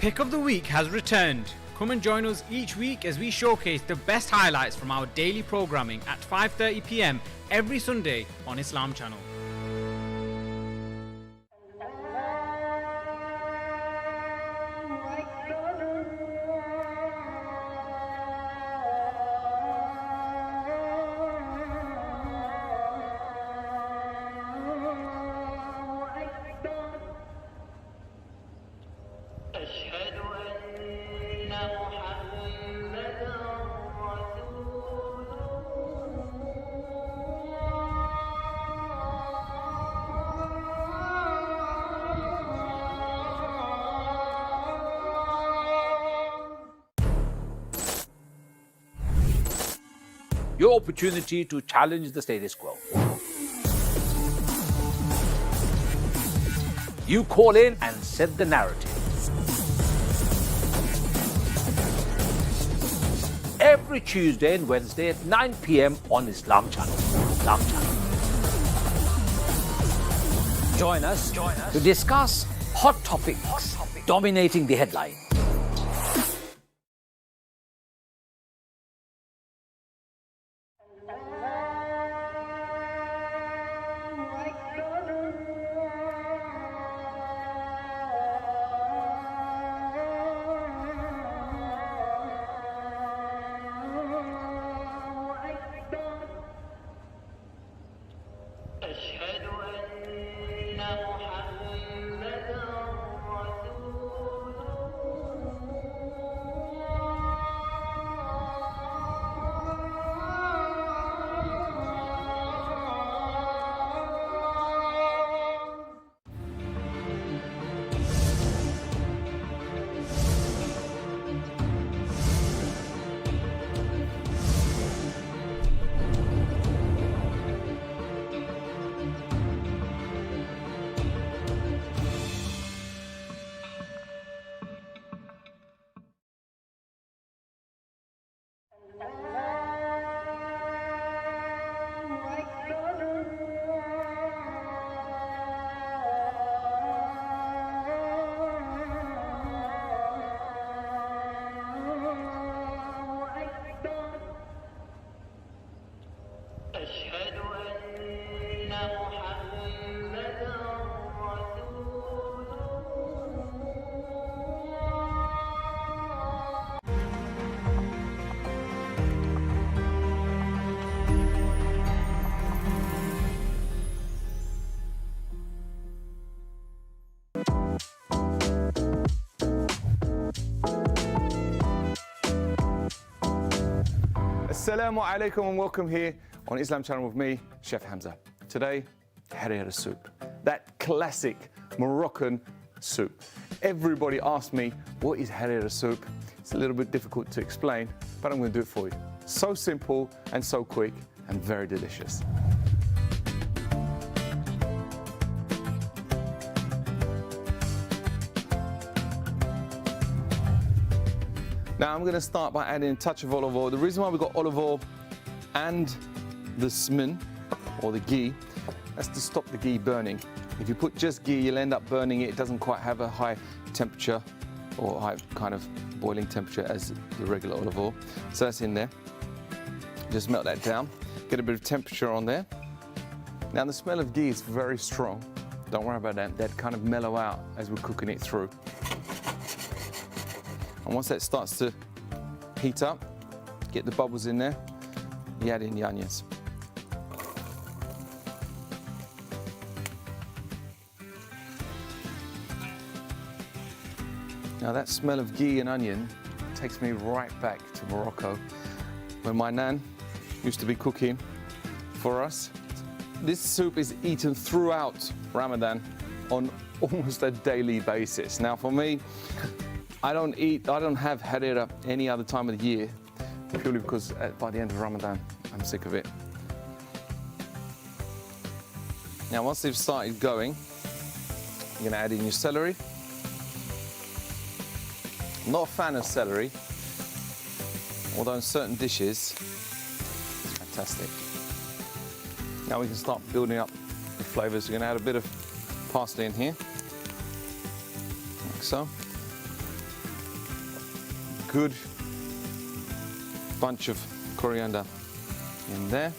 Pick of the Week has returned. Come and join us each week as we showcase the best highlights from our daily programming at 5:30 p.m. every Sunday on Islam Channel. Your opportunity to challenge the status quo. You call in and set the narrative. Every Tuesday and Wednesday at 9 p.m. on Islam Channel. Islam Channel. Join us to discuss hot topics dominating the headline. Assalamu alaikum and welcome here on Islam Channel with me, Chef Hamza. Today, harira soup. That classic Moroccan soup. Everybody asked me, what is harira soup? It's a little bit difficult to explain, but I'm going to do it for you. So simple and so quick and very delicious. Now I'm going to start by adding a touch of olive oil. The reason why we've got olive oil and the smin, or the ghee, that's to stop the ghee burning. If you put just ghee, you'll end up burning it. It doesn't quite have a high temperature or high kind of boiling temperature as the regular olive oil. So that's in there. Just melt that down. Get a bit of temperature on there. Now the smell of ghee is very strong. Don't worry about that. That kind of mellow out as we're cooking it through. And once that starts to heat up, get the bubbles in there, you add in the onions. Now that smell of ghee and onion takes me right back to Morocco when my nan used to be cooking for us. This soup is eaten throughout Ramadan on almost a daily basis. Now for me, I don't have harira any other time of the year, purely because by the end of Ramadan, I'm sick of it. Now, once they've started going, you're gonna add in your celery. I'm not a fan of celery, although in certain dishes, it's fantastic. Now we can start building up the flavors. We're gonna add a bit of parsley in here, like so. good bunch of coriander in there.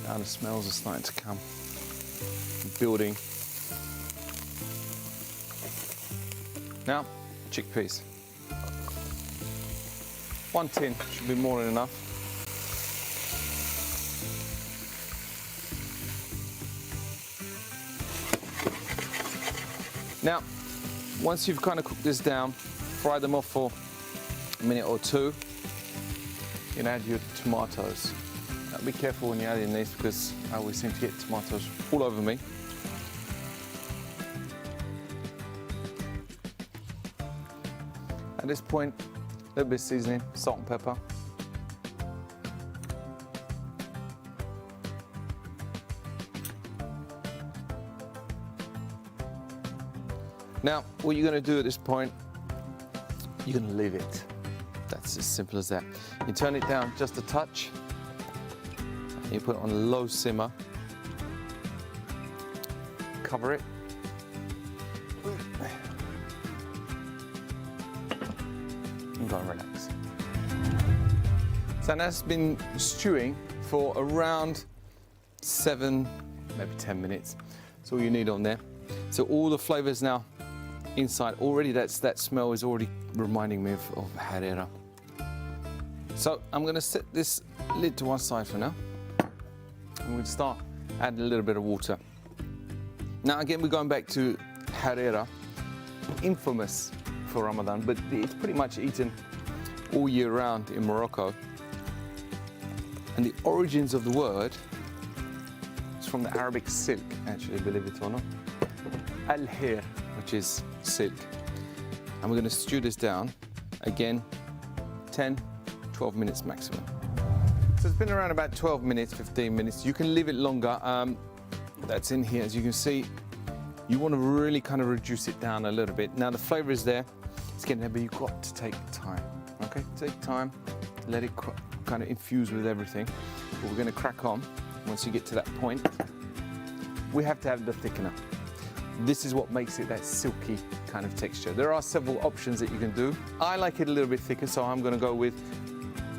Now the smells are starting to come, building. Now, chickpeas. 1 tin should be more than enough. Now, once you've kind of cooked this down, fry them off for a minute or two, you can add your tomatoes. Now, be careful when you're adding these because I always seem to get tomatoes all over me. At this point, a little bit of seasoning, salt and pepper. Now, what you're going to do at this point, you're going to leave it. That's as simple as that. You turn it down just a touch. You put it on a low simmer. Cover it. And go and relax. So that's been stewing for around 7, maybe 10 minutes. That's all you need on there. So all the flavors now inside already, that smell is already reminding me of harira. So I'm going to set this lid to one side for now. And we'll start adding a little bit of water. Now again, we're going back to harira, infamous for Ramadan, but it's pretty much eaten all year round in Morocco. And the origins of the word is from the Arabic silk, actually, believe it or not. Al-hir, which is silk. And we're going to stew this down, again, 10, 12 minutes maximum. So it's been around about 12 minutes, 15 minutes. You can leave it longer. That's in here, as you can see. You want to really kind of reduce it down a little bit. Now the flavor is there, it's getting there, but you've got to take time, okay? Take time, let it kind of infuse with everything. But we're going to crack on. Once you get to that point, we have to have the thickener. This is what makes it that silky kind of texture. There are several options that you can do. I like it a little bit thicker, so I'm going to go with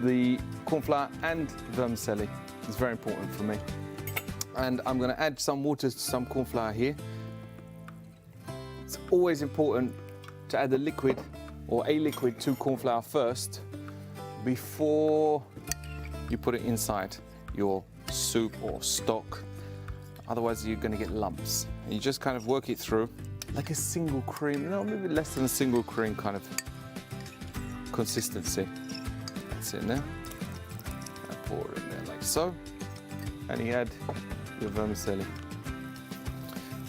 the corn flour and vermicelli. It's very important for me. And I'm going to add some water to some corn flour here. It's always important to add the liquid or a liquid to corn flour first before you put it inside your soup or stock. Otherwise you're going to get lumps. And you just kind of work it through like a single cream, no, maybe less than a single cream kind of consistency. That's in there. And pour it in there like so. And you add your vermicelli.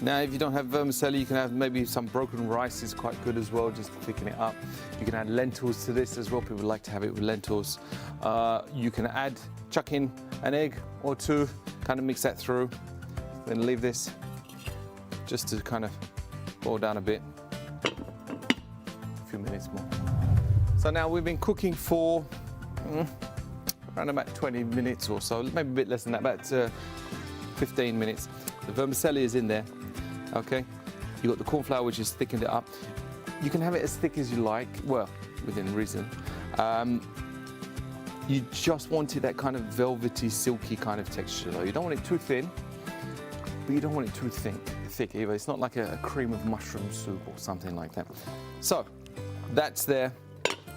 Now, if you don't have vermicelli, you can have maybe some broken rice is quite good as well, just to thicken it up. You can add lentils to this as well. People like to have it with lentils. You can chuck in an egg or two, kind of mix that through. Then leave this just to kind of boil down a bit. A few minutes more. So now we've been cooking for around about 20 minutes or so, maybe a bit less than that, about 15 minutes. The vermicelli is in there, okay? You've got the corn flour, which has thickened it up. You can have it as thick as you like, well, within reason. You just wanted that kind of velvety, silky kind of texture though. You don't want it too thin, but you don't want it too thick either. It's not like a cream of mushroom soup or something like that. So, that's there.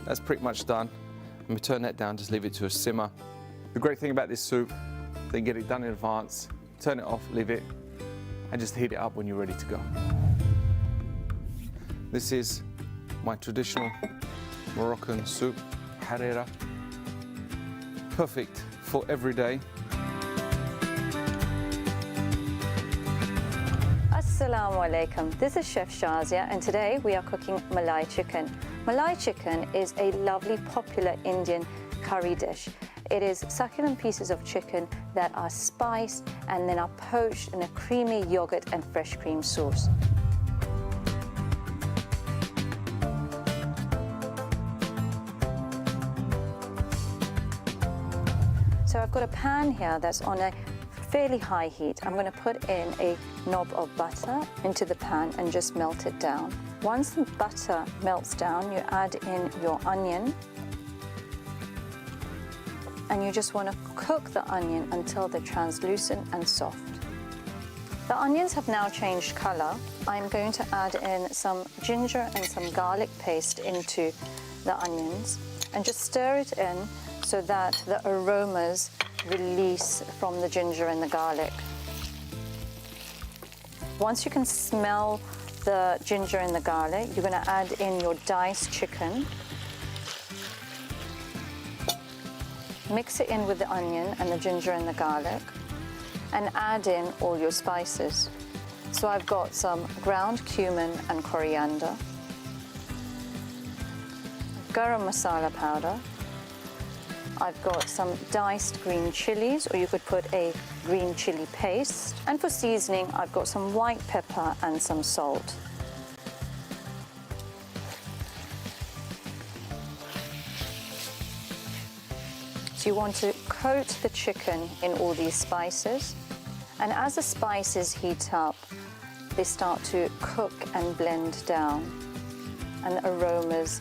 That's pretty much done. I'm going to turn that down, just leave it to a simmer. The great thing about this soup, they get it done in advance, turn it off, leave it, and just heat it up when you're ready to go. This is my traditional Moroccan soup, harira. Perfect for every day. Assalamu alaikum. This is Chef Shazia, and today we are cooking Malai chicken. Malai chicken is a lovely, popular Indian curry dish. It is succulent pieces of chicken that are spiced and then are poached in a creamy yogurt and fresh cream sauce. So I've got a pan here that's on a fairly high heat, I'm going to put in a knob of butter into the pan and just melt it down. Once the butter melts down, you add in your onion, and you just want to cook the onion until they're translucent and soft. The onions have now changed color. I'm going to add in some ginger and some garlic paste into the onions and just stir it in so that the aromas release from the ginger and the garlic. Once you can smell the ginger and the garlic, you're going to add in your diced chicken. Mix it in with the onion and the ginger and the garlic and add in all your spices. So I've got some ground cumin and coriander, garam masala powder, I've got some diced green chilies, or you could put a green chili paste, and for seasoning I've got some white pepper and some salt. So you want to coat the chicken in all these spices, and as the spices heat up, they start to cook and blend down, and the aromas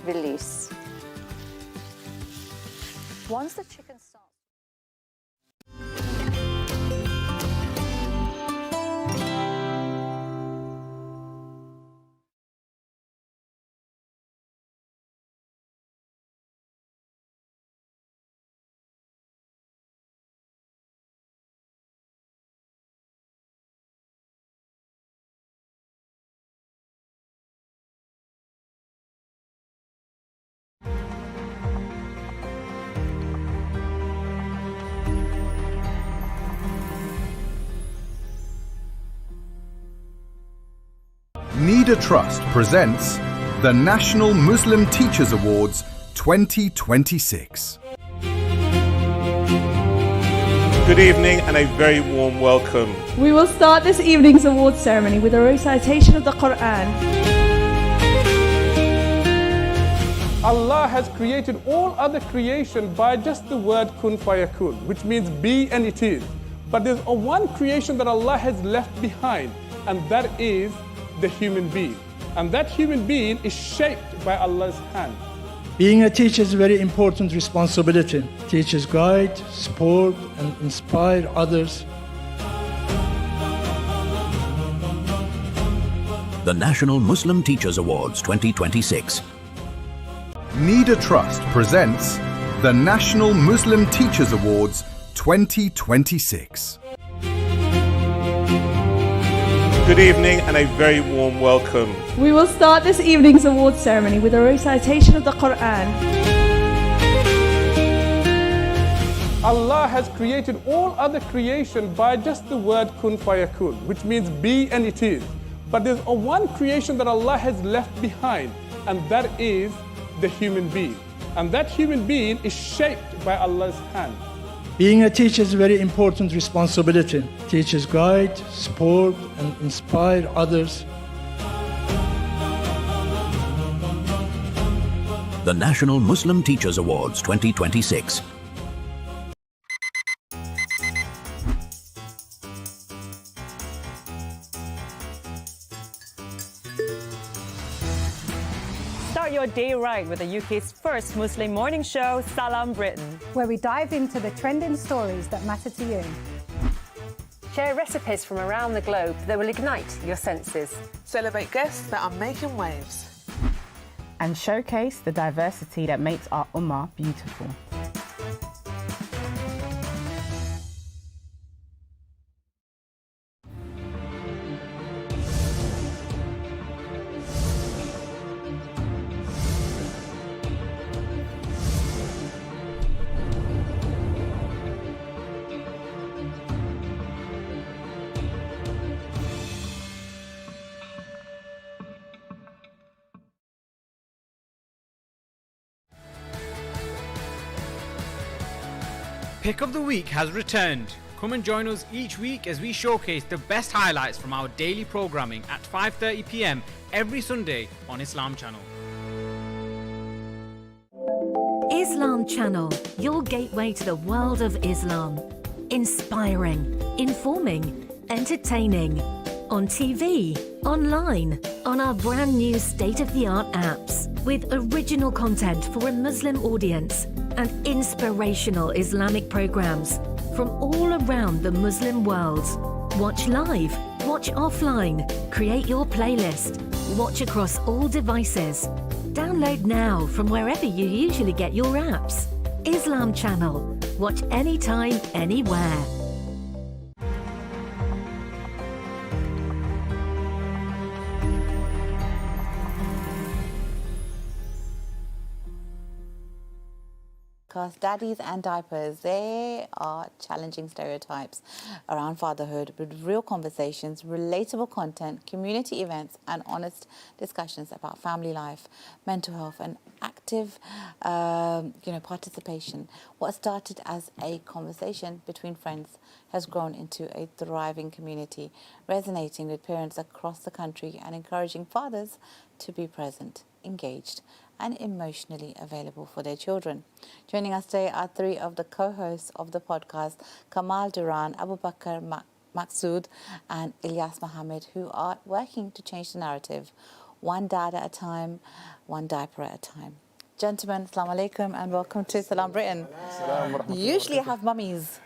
release. Once the chicken starts... Nida Trust presents the National Muslim Teachers Awards 2026. Good evening and a very warm welcome. We will start this evening's awards ceremony with a recitation of the Quran. Allah has created all other creation by just the word kun fayakun, which means be and it is. But there's one creation that Allah has left behind, and that is the human being. And that human being is shaped by Allah's hand. Being a teacher is a very important responsibility. Teachers guide, support, and inspire others. The National Muslim Teachers Awards 2026. Nida Trust presents the National Muslim Teachers Awards 2026. Good evening and a very warm welcome. We will start this evening's awards ceremony with a recitation of the Quran. Allah has created all other creation by just the word kun fayakun, which means be and it is. But there's one creation that Allah has left behind, and that is the human being. And that human being is shaped by Allah's hand. Being a teacher is a very important responsibility. Teachers guide, support, and inspire others. The National Muslim Teachers Awards 2026. Start your day right with the UK's first Muslim morning show, Salaam Britain, where we dive into the trending stories that matter to you. Share recipes from around the globe that will ignite your senses. Celebrate guests that are making waves. And showcase the diversity that makes our ummah beautiful. Pick of the Week has returned. Come and join us each week as we showcase the best highlights from our daily programming at 5:30 p.m. every Sunday on Islam Channel. Islam Channel, your gateway to the world of Islam. inspiring, informing, entertaining. On TV, online, on our brand new state-of-the-art apps, with original content for a Muslim audience and inspirational Islamic programs from all around the Muslim world. Watch live, watch offline, create your playlist, watch across all devices. Download now from wherever you usually get your apps. Islam Channel. Watch anytime, anywhere. Because daddies and diapers, they are challenging stereotypes around fatherhood with real conversations, relatable content, community events and honest discussions about family life, mental health and active participation. What started as a conversation between friends has grown into a thriving community, resonating with parents across the country and encouraging fathers to be present, engaged and emotionally available for their children. Joining us today are three of the co-hosts of the podcast, Kamal Duran, Abu Bakr Maqsood and Ilyas Mohammed, who are working to change the narrative, one dad at a time, one diaper at a time. Gentlemen, Assalamu alaikum and welcome to Salaam Britain. Usually I have mummies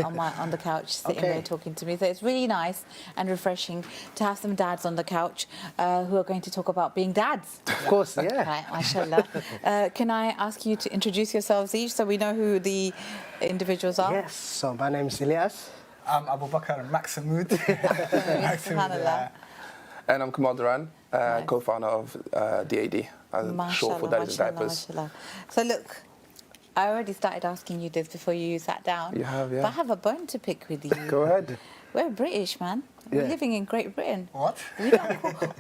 on the couch sitting there talking to me, so it's really nice and refreshing to have some dads on the couch who are going to talk about being dads. Of course, yeah. Right, mashallah. Can I ask you to introduce yourselves each so we know who the individuals are? Yes, so my name is Ilyas. I'm Abu Bakr Maqsood. Subhanallah. And I'm Kamal Duran, co-founder of DAD, short for Daddies and Diapers. So look, I already started asking you this before you sat down. You have, yeah. But I have a bone to pick with you. Go ahead. We're British, man. We're living in Great Britain. What?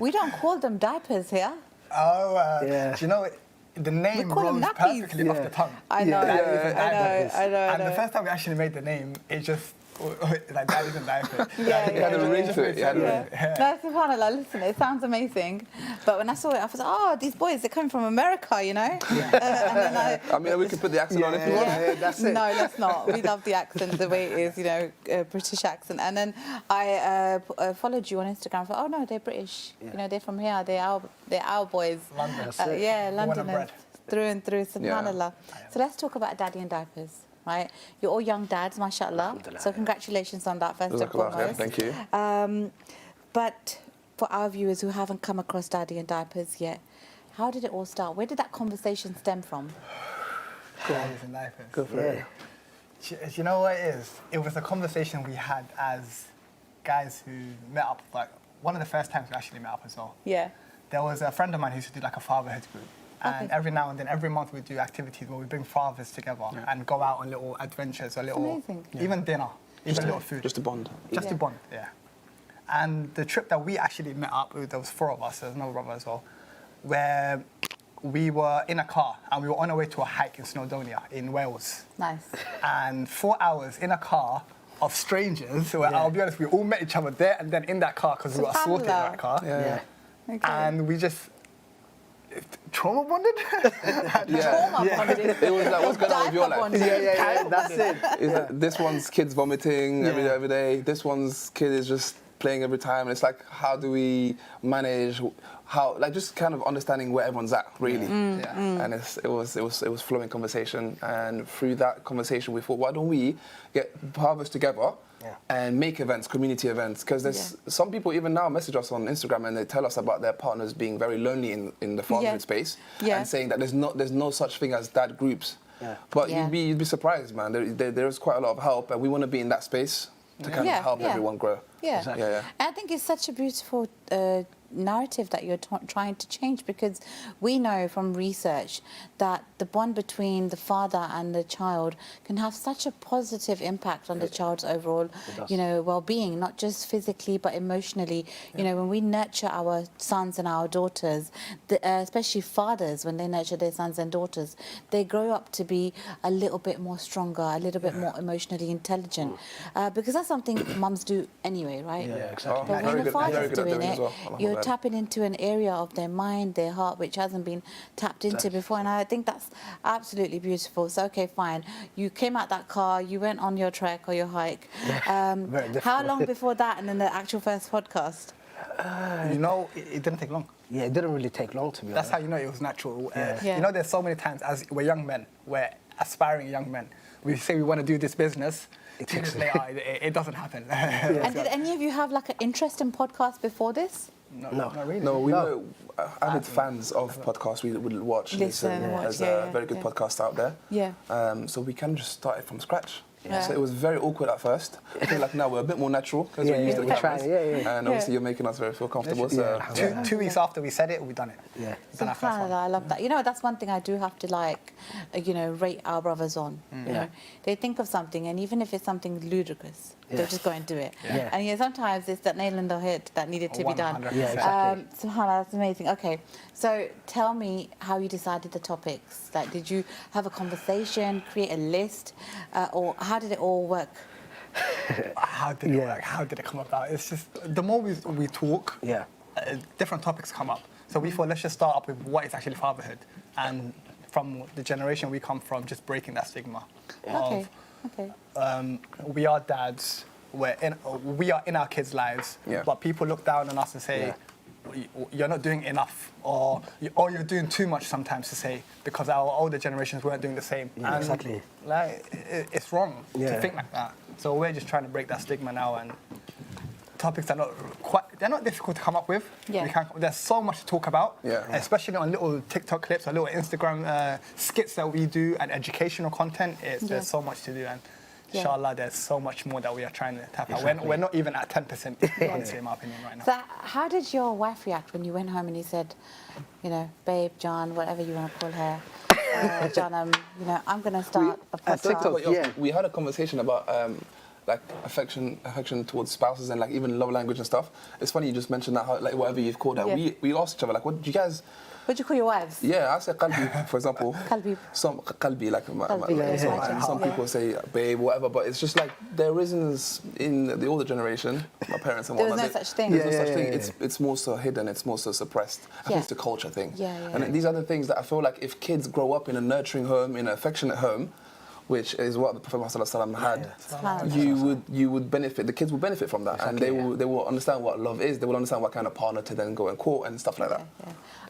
We don't call them diapers here. Oh, do you know the name rolls perfectly off the tongue? I know, I know. And the first time we actually made the name, it just like Daddies and Diapers. You had a ring to it. No, subhanAllah, listen, it sounds amazing. But when I saw it, I was like, oh, these boys, they're coming from America, you know? And then I mean, we can put the accent on if you want. Yeah, that's it. No, let's not. We love the accent the way it is, you know, British accent. And then I followed you on Instagram. I thought, oh, no, they're British. You know, they're from here. They're our boys. London. Yeah, Londoners. Through and through, subhanAllah. So let's talk about daddy and diapers. Right, you're all young dads, mashallah. So congratulations on that first and foremost. Thank you. But for our viewers who haven't come across daddy and diapers yet, how did it all start? Where did that conversation stem from? Daddies and Diapers. Go for it. Do you know what it is? It was a conversation we had as guys who met up. Like one of the first times we actually met up as well. Yeah. There was a friend of mine who used to do like a fatherhood group. And every now and then, every month we do activities where we bring fathers together and go out on little adventures, or little, even dinner, even little food. Just to bond. Just to bond, yeah. And the trip that we actually met up, there was 4 of us, there's another brother as well, where we were in a car and we were on our way to a hike in Snowdonia in Wales. Nice. And 4 hours in a car of strangers, where I'll be honest, we all met each other there and then in that car because we got assaulted in that car. Okay. And we just trauma bonded? Trauma bonded. It was like, what's going on with your life? Yeah, that's it. This one's kids vomiting every day. This one's kid is just playing every time. And it's like, how do we manage? How, like, just kind of understanding where everyone's at, really. And it was flowing conversation. And through that conversation, we thought, why don't we get fathers together and make events, community events? Because there's some people even now message us on Instagram and they tell us about their partners being very lonely in the fatherhood space and saying that there's no such thing as dad groups. But you'd be surprised, man. There's quite a lot of help, and we want to be in that space to kind of help everyone grow. And I think it's such a beautiful narrative that you're trying to change, because we know from research that the bond between the father and the child can have such a positive impact on the child's overall, you know, well-being, not just physically but emotionally. You know, when we nurture our sons and our daughters, especially fathers, when they nurture their sons and daughters, they grow up to be a little bit more stronger, a little bit more emotionally intelligent, because that's something mums do anyway, right? Yeah, exactly. But when the father's doing it, you're tapping into an area of their mind, their heart, which hasn't been tapped into before. And I think that's absolutely beautiful. So, okay, fine. You came out that car, you went on your trek or your hike. How long before that and then the actual first podcast? You know, it didn't take long. Yeah, it didn't really take long, to be honest. That's how you know it was natural. Yeah. You know, there's so many times as we're young men, we're aspiring young men. We say we want to do this business. 2 years later, it doesn't happen. And did any of you have like an interest in podcasts before this? No, not really. No, we were avid fans of podcasts. We would watch, listen. There's very good podcasts out there. Yeah. So we kind of just started from scratch. Yeah. So it was very awkward at first. I feel like now we're a bit more natural because we're used to the cameras. And obviously you're making us very feel comfortable. So 2 weeks after we said it, we've done it. Yeah. I love that. You know, that's one thing I do have to rate our brothers on. You know, they think of something, and even if it's something ludicrous, they'll just go and do it. Yeah. And sometimes it's that nail in the head that needed to be done. Yeah, exactly. SubhanAllah, that's amazing. Okay, so tell me how you decided the topics. Like, did you have a conversation, create a list, or how did it all work? How did it work? How did it come about? It's just the more we talk, different topics come up. So we thought, let's just start up with what is actually fatherhood, and from the generation we come from, just breaking that stigma. Okay. We are dads. We are in our kids' lives, but people look down on us and say, you're not doing enough, or you're doing too much sometimes, to say, because our older generations weren't doing the same. Yeah, exactly. Like, it's wrong to think like that. So we're just trying to break that stigma now, and topics are they're not difficult to come up with. There's so much to talk about, especially on little TikTok clips or little Instagram skits that we do, and educational content. There's so much to do, and inshallah, there's so much more that we are trying to tap out. We're not even at 10%, honestly, in my opinion, right now. So how did your wife react when you went home and you said, babe, John, whatever you want to call her, John, I'm going to start a podcast? We had a conversation about affection towards spouses and even love language and stuff. It's funny you just mentioned that, how whatever you've called her. We asked each other, what do you guys... What do you call your wives? Yeah, I say qalbi, for example. Qalbi. Some qalbi, some people say babe, whatever, but it's just there isn't in the older generation, my parents and whatnot. There's no such thing. There's no such thing. It's more so hidden, it's more so suppressed. I think it's the culture thing. And these are the things that I feel like if kids grow up in a nurturing home, in an affectionate home, which is what the Prophet Muhammad had, you would benefit. The kids will benefit from that, and they will understand what love is. They will understand what kind of partner to then go and court and stuff like that.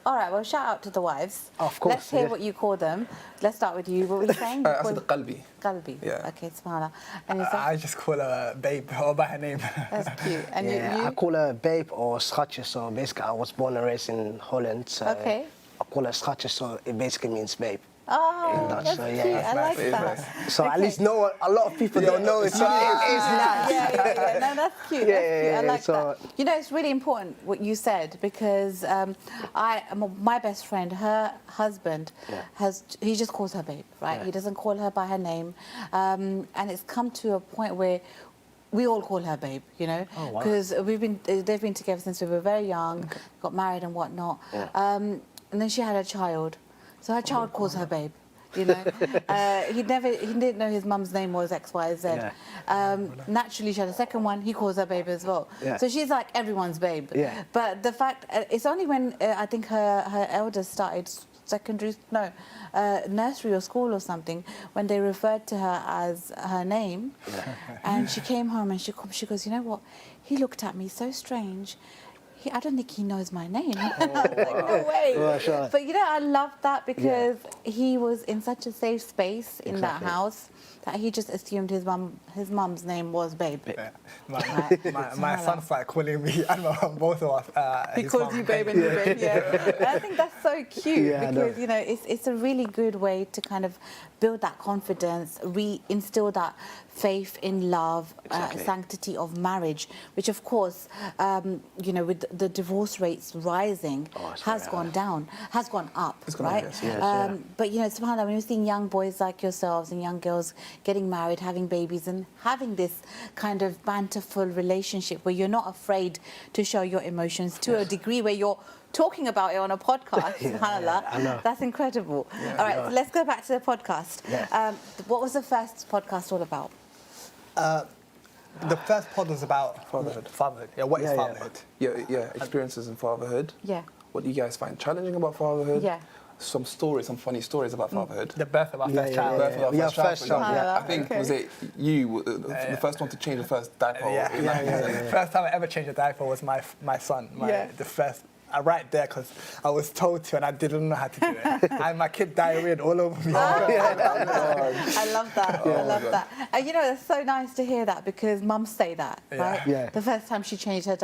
All right. Well, shout out to the wives. Of course. Let's hear what you call them. Let's start with you. What were you saying? I said qalbi. Qalbi. Yeah. Okay, subhanallah. And you I just call her babe, or by her name. That's cute. And you? I call her babe or schatje. So basically, I was born and raised in Holland. So I call her schatje. So it basically means babe. Oh, that's cute. I like that. So at least a lot of people don't know it. So it's nice. No, that's cute. I like that. You know, it's really important what you said, because my best friend, her husband, he just calls her babe, right? He doesn't call her by her name, and it's come to a point where we all call her babe, because they've been together since we were very young, got married and whatnot, and then she had a child. So her child calls her babe, he didn't know his mum's name was X, Y, Z. Naturally, she had a second one, he calls her babe as well. So she's like everyone's babe. But the fact, it's only when I think her eldest started nursery or school or something, when they referred to her as her name. And she came home and she goes, you know what, he looked at me so strange. I don't think he knows my name. Like, no way. But I love that, because he was in such a safe space in that house that he just assumed his mum's name was babe. My son's like calling me, and both of us. He calls you babe and you babe. And I think that's so cute, because it's a really good way to kind of build that confidence, re-instill that faith in love, sanctity of marriage, which of course, with the divorce rates rising, has gone up, right? But subhanAllah, when you're seeing young boys like yourselves and young girls getting married, having babies, and having this kind of banterful relationship where you're not afraid to show your emotions to a degree where you're talking about it on a podcast, subhanAllah, that's incredible. All right, so let's go back to the podcast. What was the first podcast all about? The first pod was about Fatherhood. Fatherhood. Yeah, what is fatherhood? Yeah, experiences in fatherhood. Yeah. What do you guys find challenging about fatherhood? Yeah. Some funny stories about fatherhood. The birth of our first child. Birth of our first child. Yeah. I think, was it you, the first one to change the first diaper? First time I ever changed a diaper was my son. The first. Right there, because I was told to and I didn't know how to do it. And my kid diarrheaed all over me. I love that. I love that. And you know, it's so nice to hear that because mums say that, right? Yeah. The first time she changed his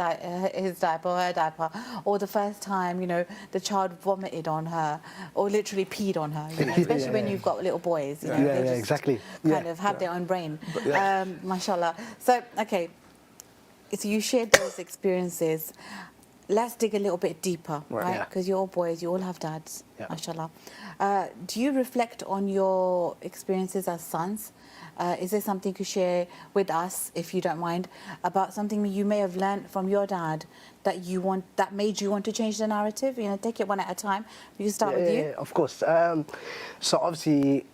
diaper or her diaper, or the first time, you know, the child vomited on her or literally peed on her, you know, especially when you've got little boys, you know, they just exactly. kind of have their own brain. Mashallah. So, okay, so you shared those experiences. Let's dig a little bit deeper, right? Because you're all boys, you all have dads, mashallah. Do you reflect on your experiences as sons? Is there something you share with us, if you don't mind, about something you may have learned from your dad that made you want to change the narrative? You know, take it one at a time. We can start with you. Yeah, of course. So obviously,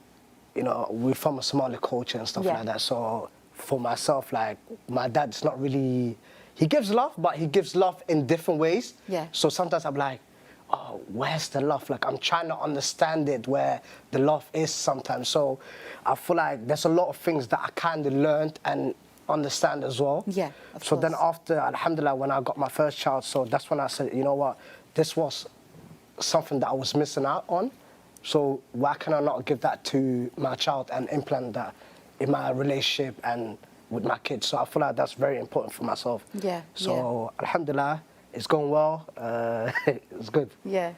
you know, we're from a Somali culture and stuff like that. So for myself, like, my dad's not really... He gives love, but he gives love in different ways. Yeah. So sometimes I'm like, oh, where's the love? Like, I'm trying to understand it, where the love is sometimes. So I feel like there's a lot of things that I kind of learned and understand as well. Yeah, of So course. then after, alhamdulillah, when I got my first child, so that's when I said, you know what, this was something that I was missing out on. So why can I not give that to my child and implant that in my relationship and with my kids? So I feel like that's very important for myself. Yeah. So alhamdulillah, it's going well. It's good. Yeah.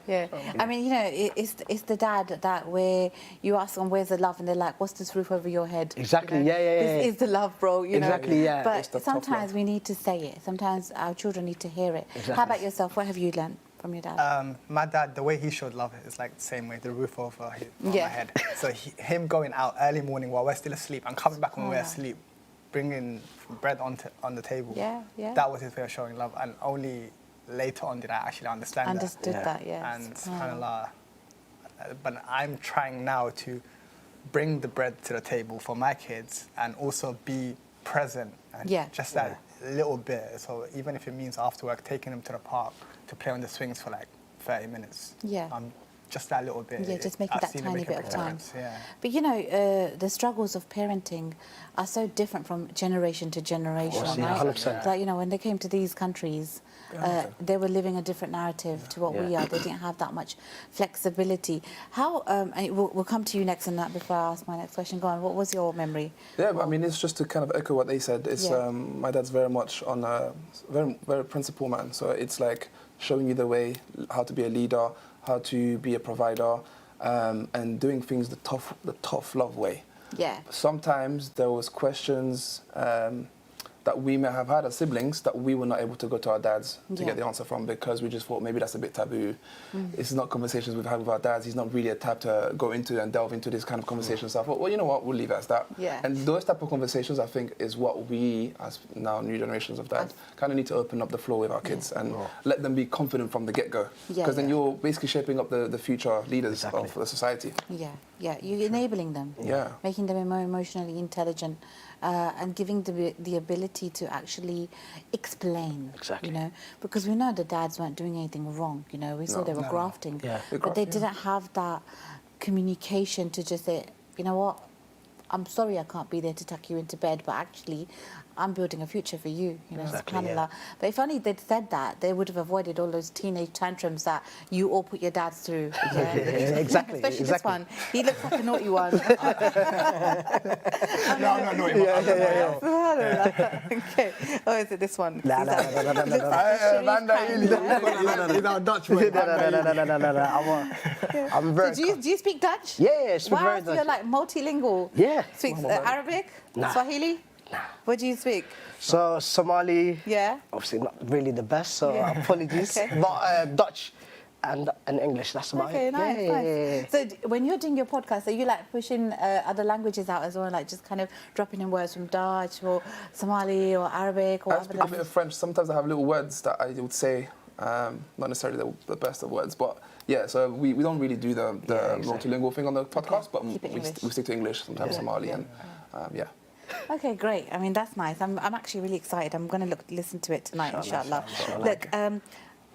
I mean, you know, it's the dad that where you ask them where's the love and they're like, what's this roof over your head? Exactly. You know? Yeah. This is the love, bro. You know. Exactly. Yeah. But sometimes we need to say it. Sometimes our children need to hear it. Exactly. How about yourself? What have you learned from your dad? My dad, the way he showed love is like the same way, the roof over my head. So him going out early morning while we're still asleep and coming back when we're asleep, bringing bread on the table. Yeah. That was his way of showing love, and only later on did I actually understand that. Yeah. And subhanAllah, but I'm trying now to bring the bread to the table for my kids and also be present and just that little bit. So even if it means after work taking them to the park to play on the swings for like 30 minutes. Yeah. Just that little bit. Yeah, just making that tiny bit of time. Yeah. But you know, the struggles of parenting are so different from generation to generation, right? 100%. Like, you know, when they came to these countries, they were living a different narrative to what we are. They didn't have that much flexibility. How, and we'll come to you next on that before I ask my next question. Go on, what was your memory? Yeah, I mean, it's just to kind of echo what they said. It's my dad's very much on a very principled man. So it's like showing you the way, how to be a leader, how to be a provider, and doing things the tough love way. Yeah. Sometimes there was questions that we may have had as siblings that we were not able to go to our dads to get the answer from because we just thought maybe that's a bit taboo. It's not conversations we've had with our dads. He's not really a type to go into and delve into this kind of conversations. So I thought, well, you know what, we'll leave it as that. Yeah. And those type of conversations, I think, is what we, as now new generations of dads, kind of need to open up the floor with our kids and let them be confident from the get-go. Because then you're basically shaping up the future leaders of the society. Yeah, you're enabling them. Yeah. Making them more emotionally intelligent. And giving the ability to actually explain, you know, because we know the dads weren't doing anything wrong, you know, we saw they were grafting, but they didn't have that communication to just say, you know what, I'm sorry I can't be there to tuck you into bed, but actually I'm building a future for you, you know, subhanAllah. But if only they'd said that, they would have avoided all those teenage tantrums that you all put your dads through. Exactly. Especially this one. He looks like a naughty one. Naughty one. Okay. Oh, is it this one? No. I'm very... So do you speak Dutch? Yeah, I speak very Wow, so Dutch. you're like multilingual. Yeah. Speak Arabic? Swahili? Nah. What do you speak? So Somali, obviously not really the best, so apologies. Okay. But Dutch and English, that's about it. Nice. So when you're doing your podcast, are you like pushing other languages out as well, like just kind of dropping in words from Dutch or Somali or Arabic or I speak a bit of French. Sometimes I have little words that I would say, not necessarily the best of words, but yeah, so we don't really do the multilingual thing on the podcast, but we stick to English, sometimes Somali, and Okay, great. I mean, that's nice. I'm actually really excited. I'm going to listen to it tonight, inshallah. Look,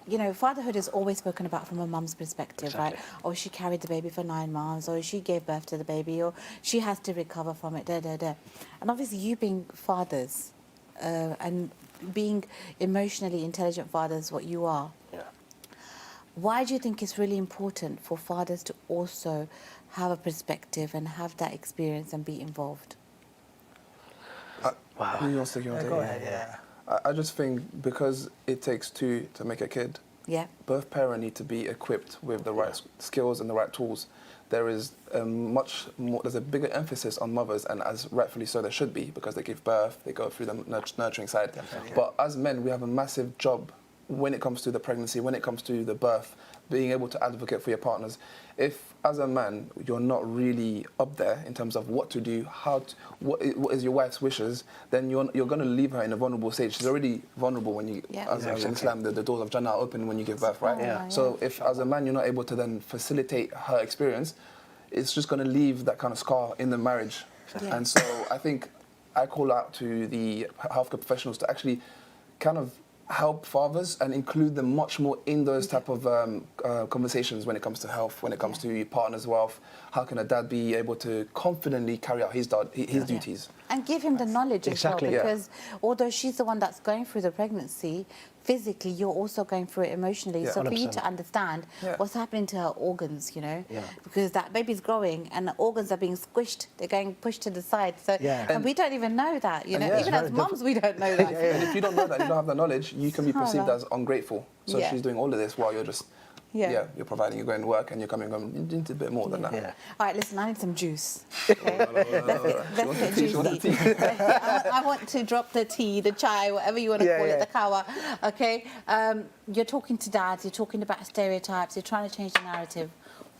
you know, fatherhood is always spoken about from a mum's perspective, right? Or she carried the baby for 9 months, or she gave birth to the baby, or she has to recover from it, And obviously, you being fathers and being emotionally intelligent fathers, what you are, why do you think it's really important for fathers to also have a perspective and have that experience and be involved? Wow. Who wants to go ahead? Yeah. I just think because it takes two to make a kid, both parents need to be equipped with the right skills and the right tools. There is there's a bigger emphasis on mothers, and as rightfully so there should be, because they give birth, they go through the nurturing side. But as men, we have a massive job when it comes to the pregnancy, when it comes to the birth, being able to advocate for your partners. If, as a man, you're not really up there in terms of what to do, what is your wife's wishes, then you're going to leave her in a vulnerable stage. She's already vulnerable when you, as in Islam, the doors of Jannah are open when you give birth, right? So if, as a man, you're not able to then facilitate her experience, it's just going to leave that kind of scar in the marriage. And so I think I call out to the healthcare professionals to actually kind of help fathers and include them much more in those type of conversations when it comes to health, when it comes to your partner's wealth. How can a dad be able to confidently carry out his duties? And give him the knowledge as well, because although she's the one that's going through the pregnancy, physically you're also going through it emotionally. So for you to understand what's happening to her organs, you know, because that baby's growing and the organs are being squished, they're getting pushed to the side. So and we don't even know that, you know, even as mums we don't know that. And if you don't know that, you don't have the knowledge, you can be perceived as ungrateful. So she's doing all of this while you're just you're providing, you're going to work and you're coming home. You need a bit more than that. All right, listen, I need some juice. Okay? Let's get juicy. I want to drop the tea, the chai, whatever you want to call it, the kawa. Okay? You're talking to dads, you're talking about stereotypes, you're trying to change the narrative.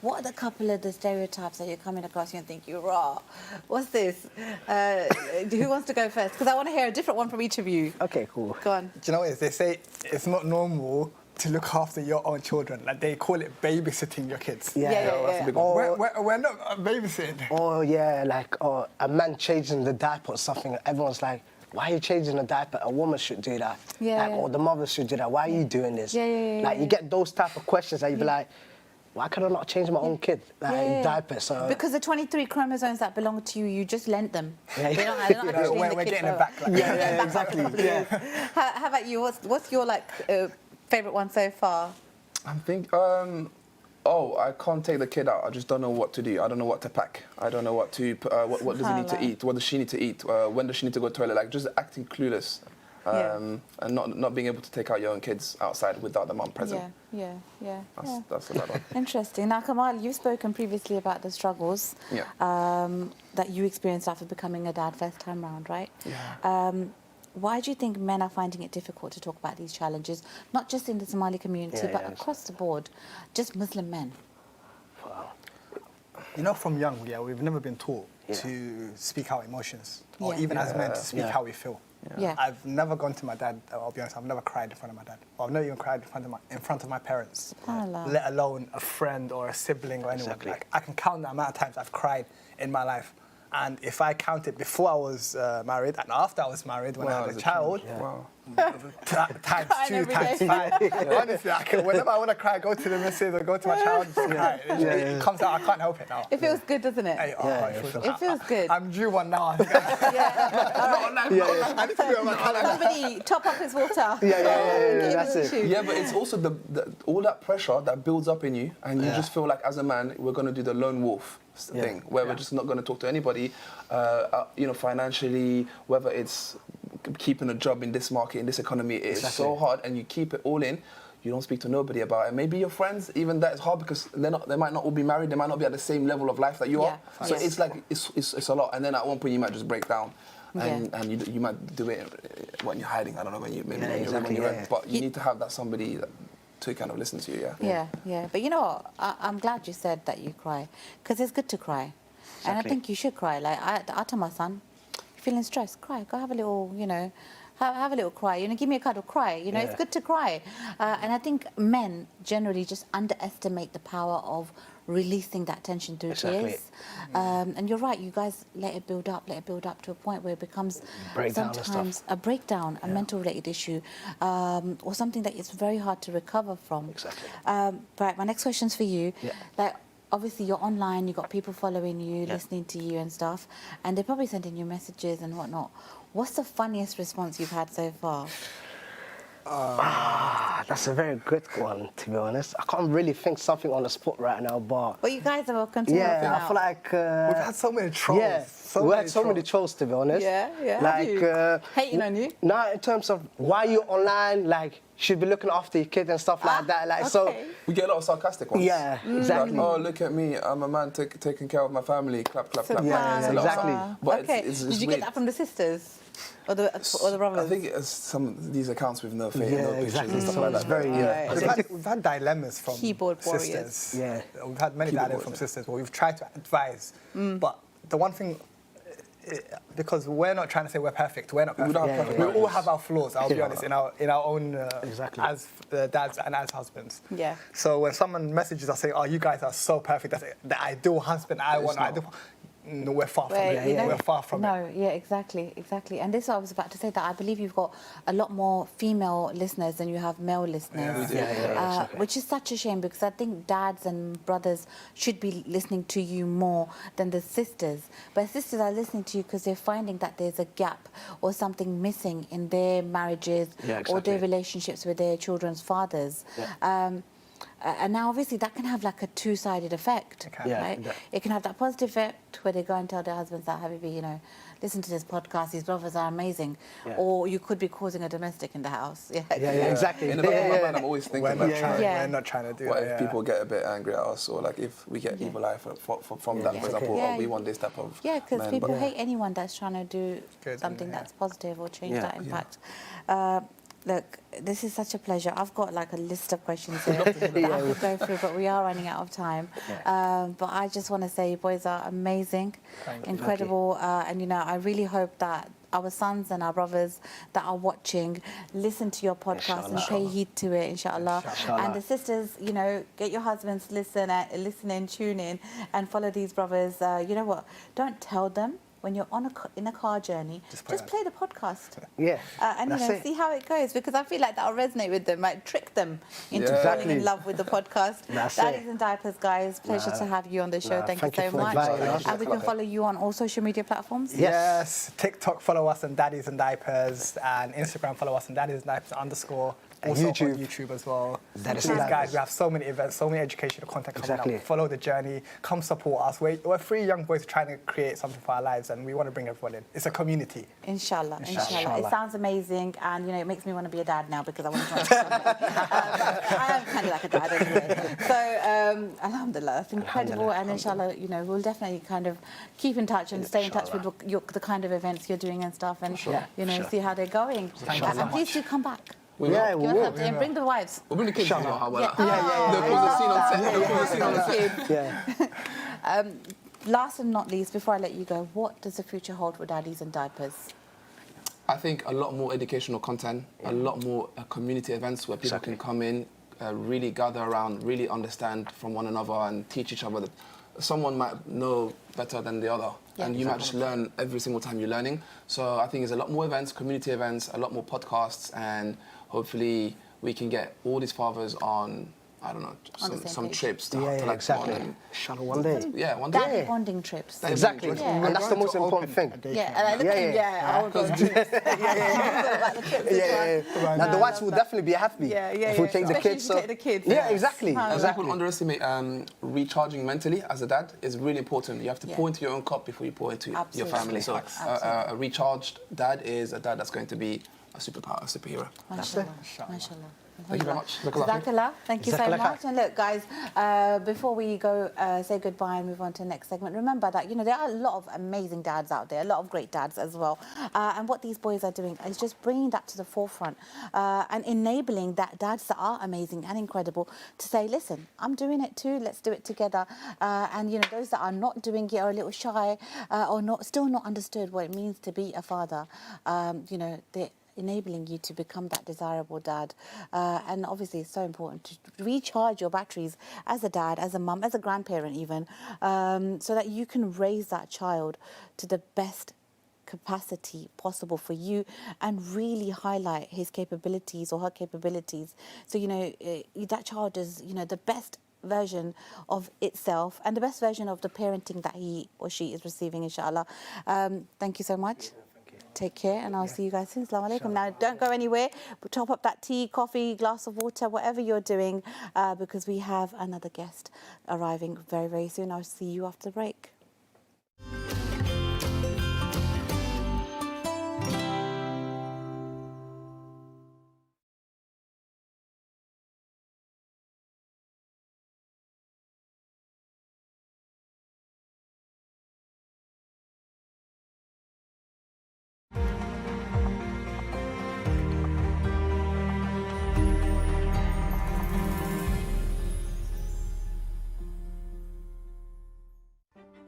What are the couple of the stereotypes that you're coming across and think, you're raw? What's this? Who wants to go first? Because I want to hear a different one from each of you. Okay, cool. Go on. Do you know what it is? They say it's not normal to look after your own children. Like, they call it babysitting your kids. That's a big one. We're not babysitting. Like a man changing the diaper or something. Everyone's like, why are you changing the diaper? A woman should do that. Or the mother should do that. Why are you doing this? Like, you get those type of questions that you be like, why can I not change my own kid diaper? So because the 23 chromosomes that belong to you, you just lent them. They're not actually we're getting it back. Exactly. How about you? What's your favourite one so far? I think, I can't take the kid out. I just don't know what to do. I don't know what to pack. I don't know what to, what does he need to eat? What does she need to eat? When does she need to go to the toilet? Like, just acting clueless. And not being able to take out your own kids outside without the mum present. That's a bad one. Interesting. Now, Kamal, you've spoken previously about the struggles that you experienced after becoming a dad first time round, right? Why do you think men are finding it difficult to talk about these challenges, not just in the Somali community, but across the board, just Muslim men? You know, from young, we've never been taught to speak our emotions, or even as men to speak how we feel. I've never gone to my dad, I'll be honest, I've never cried in front of my dad. I've never even cried in front of my parents, let alone a friend or a sibling or anyone. Like, I can count the amount of times I've cried in my life. And if I count it before I was married and after I was married, when I had a child, times 2, times 5. Honestly, whenever I want to cry, I go to the missus or go to my child and cry. It comes out, I can't help it now. It feels good, doesn't it? It feels good. I'm due one now. I need to be on my calendar. Somebody top up his water. That's it. Yeah, but it's also all that pressure that builds up in you, and you just feel like, as a man, we're going to do the lone wolf thing, where we're just not going to talk to anybody, financially, whether it's keeping a job in this market, in this economy, it's so hard, and you keep it all in. You don't speak to nobody about it. Maybe your friends, even that is hard because they might not all be married, they might not be at the same level of life that you are. So it's like, it's a lot, and then at one point you might just break down. And you might do it when you're hiding. I don't know, when you're but you need to have that somebody to kind of listen to you. But you know what? I'm glad you said that you cry, because it's good to cry, and I think you should cry. Like I tell my son, you're feeling stressed, cry. Go have a little, have a little cry. You know, give me a cuddle, cry. You know, it's good to cry. And I think men generally just underestimate the power of releasing that tension through tears. And you're right, you guys let it build up to a point where it becomes sometimes a breakdown, a mental related issue, or something that is very hard to recover from. Exactly. Right, my next question's for you. Like, obviously you're online, you've got people following you, listening to you and stuff, and they're probably sending you messages and whatnot. What's the funniest response you've had so far? That's a very good one, to be honest. I can't really think something on the spot right now, but... Well, you guys are welcome to help I feel like... we've had so many trolls. Yeah, we had so many trolls, to be honest. Like, hating on you? No, in terms of why you online, like, should be looking after your kid and stuff like that. Like, so we get a lot of sarcastic ones. Yeah, exactly. Like, oh, look at me, I'm a man taking care of my family. Clap, clap, clap. Yeah, exactly. But Did you get that from the sisters? Or the brothers? I think it's some of these accounts with no face, Yeah, no pictures exactly. and stuff like that. Very, We've had dilemmas from keyboard warriors. sisters. Yeah. We've had many dilemmas from sisters where we've tried to advise. But the one thing, because we're not trying to say we're perfect, we're not perfect. We all have our flaws, I'll be honest, in our own, as dads and as husbands. Yeah. So when someone messages us saying, oh, you guys are so perfect, that's the ideal husband I want, no, we're far from it. We're far from it. No, yeah, exactly. And this is what I was about to say, that I believe you've got a lot more female listeners than you have male listeners. Which is such a shame, because I think dads and brothers should be listening to you more than the sisters. But sisters are listening to you because they're finding that there's a gap or something missing in their marriages or their relationships with their children's fathers. And now, obviously, that can have like a two-sided effect, right? It can have that positive effect where they go and tell their husbands that, Habibi, you know, listen to this podcast, these brothers are amazing. Or you could be causing a domestic in the house. Exactly. In the back of my mind, I'm always thinking we're not trying to do what that. if people get a bit angry at us, or like if we get evil eye from that, for example, or we want this type of because people hate anyone that's trying to do something that's positive or change that impact. Look, this is such a pleasure. I've got like a list of questions here that I could go through, but we are running out of time. But I just want to say you boys are amazing, incredible, and you know, I really hope that our sons and our brothers that are watching listen to your podcast and pay heed to it, inshallah. And the sisters, you know, get your husbands listen in, tune in, and follow these brothers. You know what? Don't tell them. When you're in a car journey, just play the podcast. And you know, see how it goes, because I feel like that'll resonate with them, might trick them into falling in love with the podcast. Daddies and Diapers, guys, pleasure to have you on the show. Thank you so much. And we can follow you on all social media platforms. Yes, TikTok, follow us on Daddies and Diapers, and Instagram, follow us on Daddies and Diapers _ And also YouTube. on YouTube as well. Please, guys, we have so many events, so many educational content coming up. Follow the journey. Come support us. We're three young boys trying to create something for our lives, and we want to bring everyone in. It's a community. Inshallah. It sounds amazing, and you know, it makes me want to be a dad now, because I want to join the I am kind of like a dad anyway. So, alhamdulillah, that's incredible, and inshallah, you know, we'll definitely kind of keep in touch and stay in touch with the kind of events you're doing and stuff, and you know, see how they're going. And please do come back. We will. And bring the wives. We'll bring the kids as well. Last and not least, before I let you go, what does the future hold for Daddies and Diapers? I think a lot more educational content, a lot more community events where people can come in, really gather around, really understand from one another and teach each other. Someone might know better than the other, and you might just learn every single time you're learning. So I think there's a lot more events, community events, a lot more podcasts, and hopefully we can get all these fathers on, I don't know, some trips to like Inshallah, one day. Yeah, one day. Daddy bonding trips. Exactly. And that's the most important thing. Now the wives will definitely be happy if we take the kids. Exactly. People underestimate recharging mentally as a dad is really important. You have to pour into your own cup before you pour into your family. So a recharged dad is a dad that's going to be a superhero. MashaAllah. Thank you very much. Jazakallah. Thank you so much. And look, guys, before we go say goodbye and move on to the next segment, remember that, you know, there are a lot of amazing dads out there, a lot of great dads as well. And what these boys are doing is just bringing that to the forefront and enabling that dads that are amazing and incredible to say, listen, I'm doing it too, let's do it together. And, you know, those that are not doing it or a little shy or still not understood what it means to be a father, you know, enabling you to become that desirable dad. And obviously it's so important to recharge your batteries as a dad, as a mum, as a grandparent even, so that you can raise that child to the best capacity possible for you and really highlight his capabilities or her capabilities. So, you know, that child is, you know, the best version of itself and the best version of the parenting that he or she is receiving, inshallah. Thank you so much. Take care, and I'll see you guys soon. Assalamu alaikum. Now, don't go anywhere. Top up that tea, coffee, glass of water, whatever you're doing, because we have another guest arriving very, very soon. I'll see you after the break.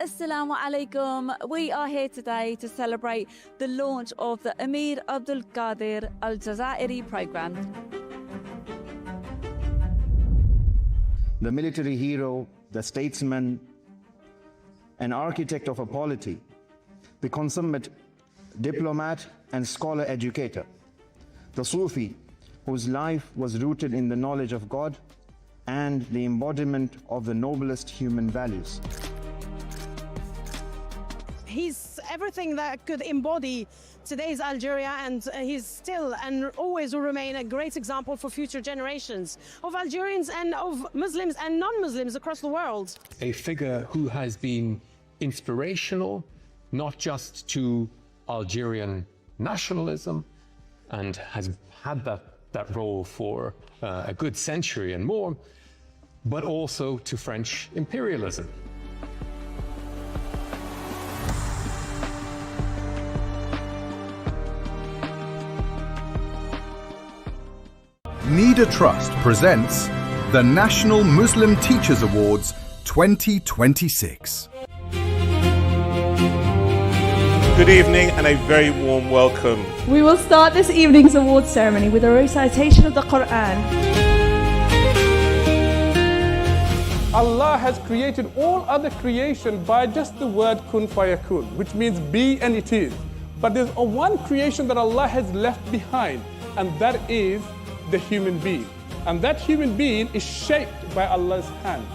Assalamu alaikum. We are here today to celebrate the launch of the Amir Abdul Qadir Al Jazairi program. The military hero, the statesman, an architect of a polity, the consummate diplomat and scholar educator, the Sufi whose life was rooted in the knowledge of God and the embodiment of the noblest human values. He's everything that could embody today's Algeria, and he's still and always will remain a great example for future generations of Algerians and of Muslims and non-Muslims across the world. A figure who has been inspirational, not just to Algerian nationalism, and has had that role for a good century and more, but also to French imperialism. Nida Trust presents the National Muslim Teachers Awards 2026. Good evening and a very warm welcome. We will start this evening's awards ceremony with a recitation of the Quran. Allah has created all other creation by just the word kun fayakun, which means be and it is. But there's one creation that Allah has left behind, and that is the human being. And that human being is shaped by Allah's hand.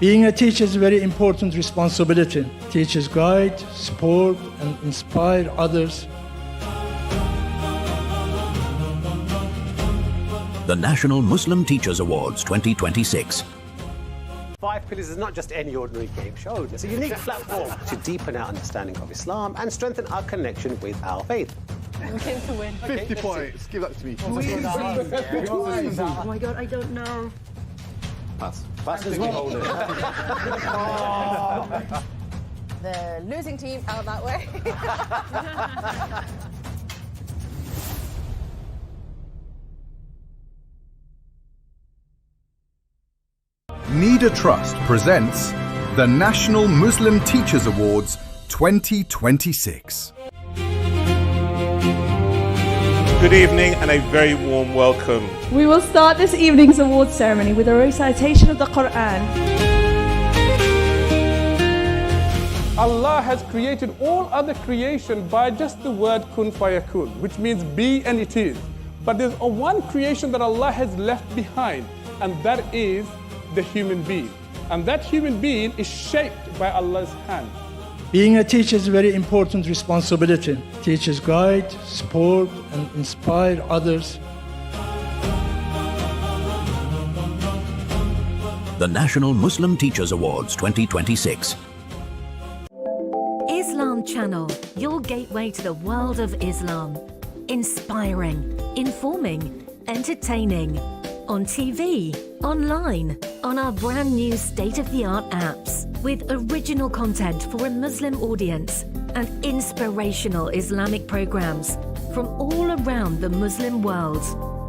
Being a teacher is a very important responsibility. Teachers guide, support, and inspire others. The National Muslim Teachers Awards 2026. Five Pillars is not just any ordinary game show. It's a unique platform to deepen our understanding of Islam and strengthen our connection with our faith. I'm going to win. 50 points. Give that to me. Oh my God, I don't know. Pass. Pass as well. The losing team out that way. Nida Trust presents the National Muslim Teachers Awards 2026. Good evening and a very warm welcome. We will start this evening's awards ceremony with a recitation of the Quran. Allah has created all other creation by just the word kun fayakun, which means be and it is. But there's one creation that Allah has left behind, and that is the human being. And that human being is shaped by Allah's hand. Being a teacher is a very important responsibility. Teachers guide, support, and inspire others. The National Muslim Teachers Awards 2026. Islam Channel, your gateway to the world of Islam. Inspiring, informing, entertaining. On TV, online, on our brand new state-of-the-art apps. With original content for a Muslim audience and inspirational Islamic programs from all around the Muslim world.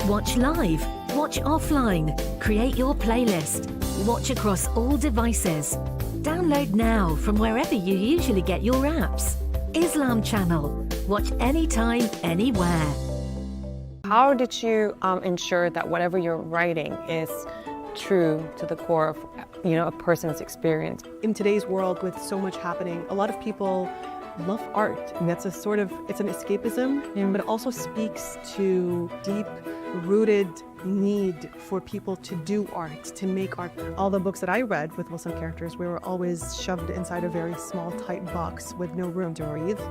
Watch live, watch offline, create your playlist, watch across all devices. Download now from wherever you usually get your apps. Islam Channel. Watch anytime, anywhere. How did you ensure that whatever you're writing is true to the core of, a person's experience? In today's world with so much happening, a lot of people love art, and that's it's an escapism, but it also speaks to deep-rooted need for people to do art, to make art. All the books that I read with Muslim characters, we were always shoved inside a very small, tight box with no room to breathe.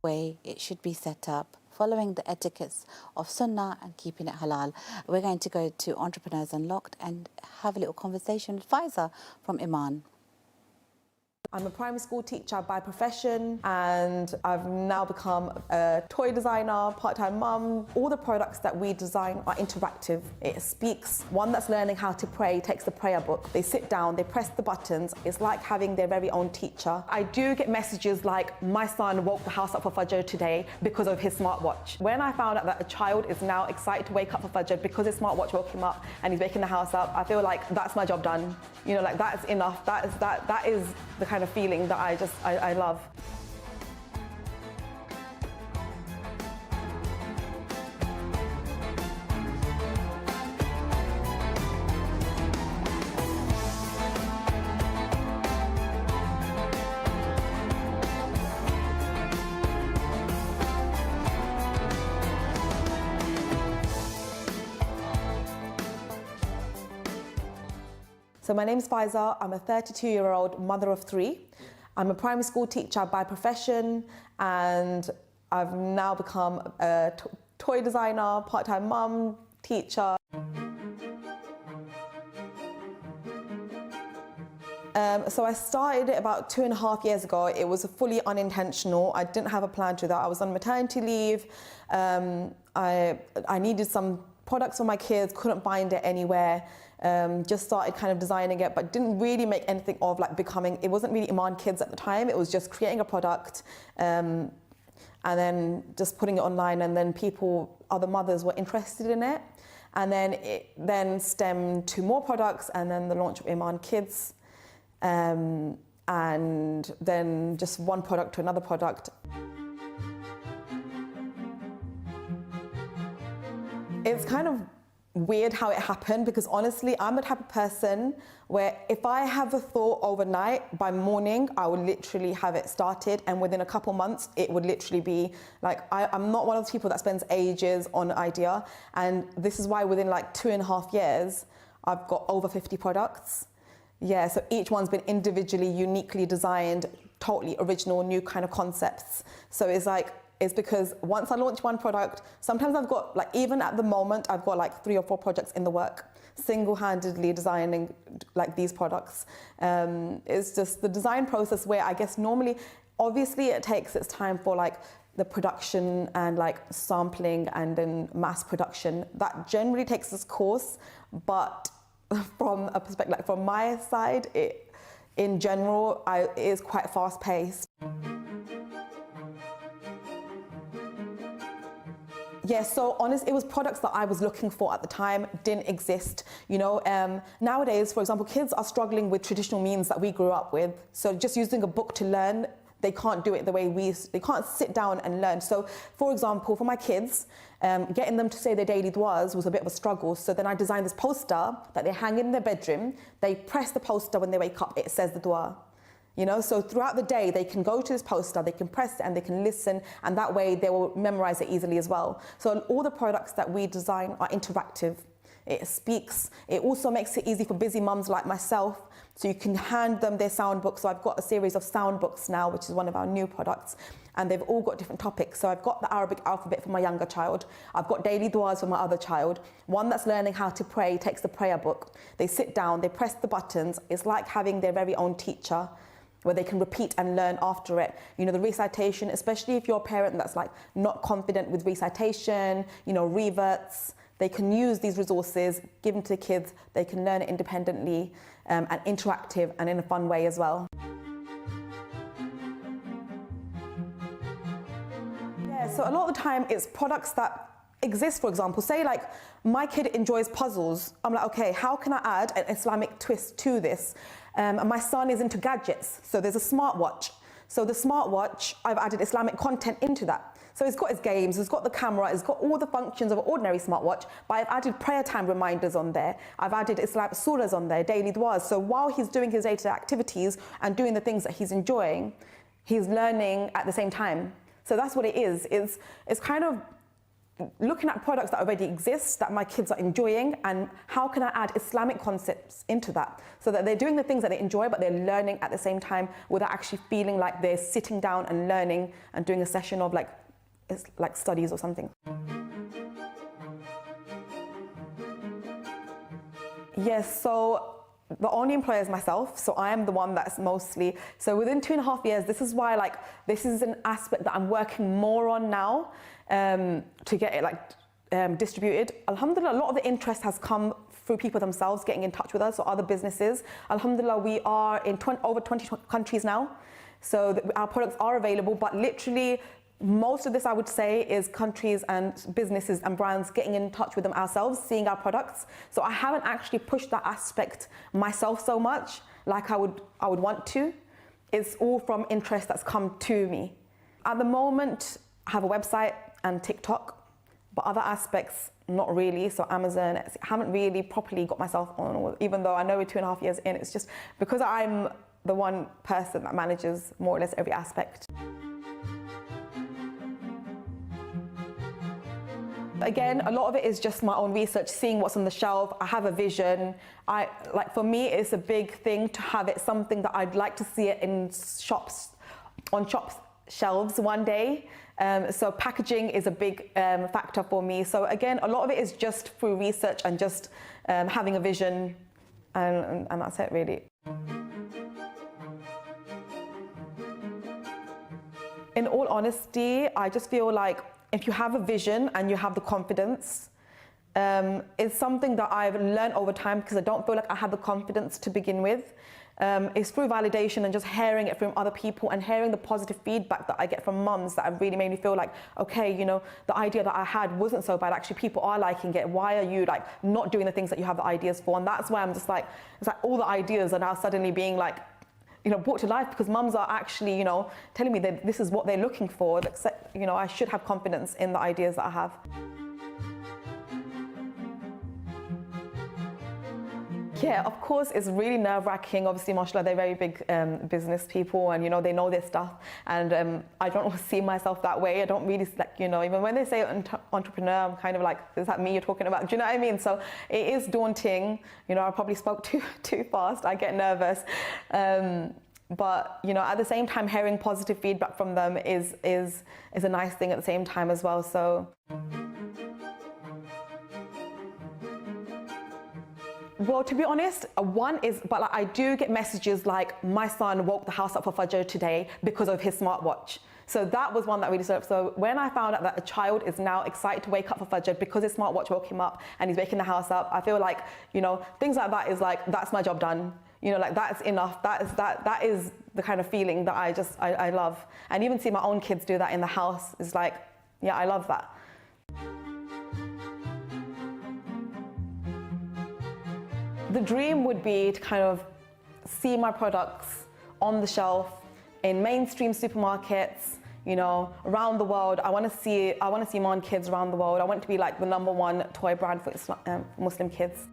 Way it should be set up, following the etiquettes of Sunnah and keeping it halal. We're going to go to Entrepreneurs Unlocked and have a little conversation with Faiza from Iman. I'm a primary school teacher by profession, and I've now become a toy designer, part-time mum. All the products that we design are interactive. It speaks. One that's learning how to pray takes the prayer book. They sit down, they press the buttons. It's like having their very own teacher. I do get messages like, my son woke the house up for Fajr today because of his smartwatch. When I found out that a child is now excited to wake up for Fajr because his smartwatch woke him up and he's waking the house up, I feel like that's my job done. That's enough. That is the kind of feeling that I love. So my name's Faiza. I'm a 32-year-old mother of 3. I'm a primary school teacher by profession, and I've now become a toy designer, part-time mum, teacher. So I started it about 2.5 years ago. It was fully unintentional. I didn't have a plan to that. I was on maternity leave. I needed some products for my kids, couldn't find it anywhere. Just started kind of designing it, but didn't really make anything of becoming, it wasn't really Iman Kids at the time. It was just creating a product and then just putting it online, and then other mothers were interested in it. And then it then stemmed to more products, and then the launch of Iman Kids. And then just one product to another product. It's kind of weird how it happened, because honestly, I'm the type of person where if I have a thought overnight, by morning, I would literally have it started, and within a couple months, it would literally be like, I'm not one of those people that spends ages on an idea, and this is why within 2.5 years, I've got over 50 products. Yeah, so each one's been individually, uniquely designed, totally original, new kind of concepts. So it's because once I launch one product, sometimes I've got, even at the moment, I've got 3 or 4 projects in the work, single-handedly designing these products. It's just the design process where I guess normally, obviously it takes its time for the production and sampling and then mass production. That generally takes its course, but from a perspective, from my side, in general, it is quite fast-paced. Yeah, so honestly, it was products that I was looking for at the time, didn't exist. Nowadays, for example, kids are struggling with traditional means that we grew up with. So just using a book to learn, they can't do it the way they can't sit down and learn. So, for example, for my kids, getting them to say their daily du'as was a bit of a struggle. So then I designed this poster that they hang in their bedroom. They press the poster when they wake up, it says the du'a. You know, so throughout the day, they can go to this poster, they can press it and they can listen, and that way they will memorize it easily as well. So all the products that we design are interactive. It speaks. It also makes it easy for busy mums like myself. So you can hand them their sound books. So I've got a series of sound books now, which is one of our new products. And they've all got different topics. So I've got the Arabic alphabet for my younger child. I've got daily du'as for my other child. One that's learning how to pray takes the prayer book. They sit down, they press the buttons. It's like having their very own teacher, where they can repeat and learn after it. You know, the recitation, especially if you're a parent that's like not confident with recitation, you know, reverts, they can use these resources given to kids. They can learn it independently and interactive and in a fun way as well. Yeah, so a lot of the time it's products that exist, for example. Say like my kid enjoys puzzles. I'm like, okay, how can I add an Islamic twist to this? And my son is into gadgets, so there's a smartwatch. So the smartwatch, I've added Islamic content into that. So it's got its games, it's got the camera, it's got all the functions of an ordinary smartwatch, but I've added prayer time reminders on there. I've added Islamic surahs on there, daily du'as. So while he's doing his day-to-day activities and doing the things that he's enjoying, he's learning at the same time. So that's what it is. It's kind of looking at products that already exist, that my kids are enjoying, and how can I add Islamic concepts into that so that they're doing the things that they enjoy, but they're learning at the same time without actually feeling like they're sitting down and learning and doing a session of like studies or something. Yes, so the only employer is myself, so I am the one that's mostly, so within 2.5 years, this is why like, this is an aspect that I'm working more on now to get it distributed. Alhamdulillah, a lot of the interest has come through people themselves getting in touch with us or other businesses. Alhamdulillah, we are in over 20 countries now, so our products are available, but literally most of this, I would say, is countries and businesses and brands getting in touch with them ourselves, seeing our products. So I haven't actually pushed that aspect myself so much like I would want to. It's all from interest that's come to me. At the moment, I have a website and TikTok, but other aspects, not really. So Amazon, I haven't really properly got myself on, even though I know we're 2.5 years in, it's just because I'm the one person that manages more or less every aspect. Again, a lot of it is just my own research, seeing what's on the shelf. I have a vision. For me, it's a big thing to have it something that I'd like to see it in shops, on shops shelves one day. So packaging is a big factor for me. So again, a lot of it is just through research and just having a vision, and that's it really. In all honesty, I just feel like if you have a vision and you have the confidence, it's something that I've learned over time because I don't feel like I had the confidence to begin with. It's through validation and just hearing it from other people and hearing the positive feedback that I get from mums that have really made me feel like, okay, you know, the idea that I had wasn't so bad. Actually, people are liking it. Why are you like not doing the things that you have the ideas for? And that's why I'm just like, it's like all the ideas are now suddenly being like, you know, brought to life because mums are actually, you know, telling me that this is what they're looking for. You know, I should have confidence in the ideas that I have. Yeah, of course, it's really nerve-wracking. Obviously, mashallah, they're very big business people and, you know, they know their stuff. And I don't see myself that way. I don't really, like, you know, even when they say entrepreneur, I'm kind of like, is that me you're talking about? Do you know what I mean? So it is daunting. You know, I probably spoke too fast. I get nervous. But, you know, at the same time, hearing positive feedback from them is a nice thing at the same time as well. So. Well, to be honest, one is, but like, I do get messages like, my son woke the house up for Fajr today because of his smartwatch. So that was one that really stood up. So when I found out that a child is now excited to wake up for Fajr because his smartwatch woke him up and he's waking the house up, I feel like, you know, things like that is like, that's my job done. You know, like that's enough. That is the kind of feeling that I love. And even see my own kids do that in the house is like, yeah, I love that. The dream would be to kind of see my products on the shelf in mainstream supermarkets, you know, around the world. I want to see my own kids around the world. I want to be like the #1 toy brand for Muslim kids.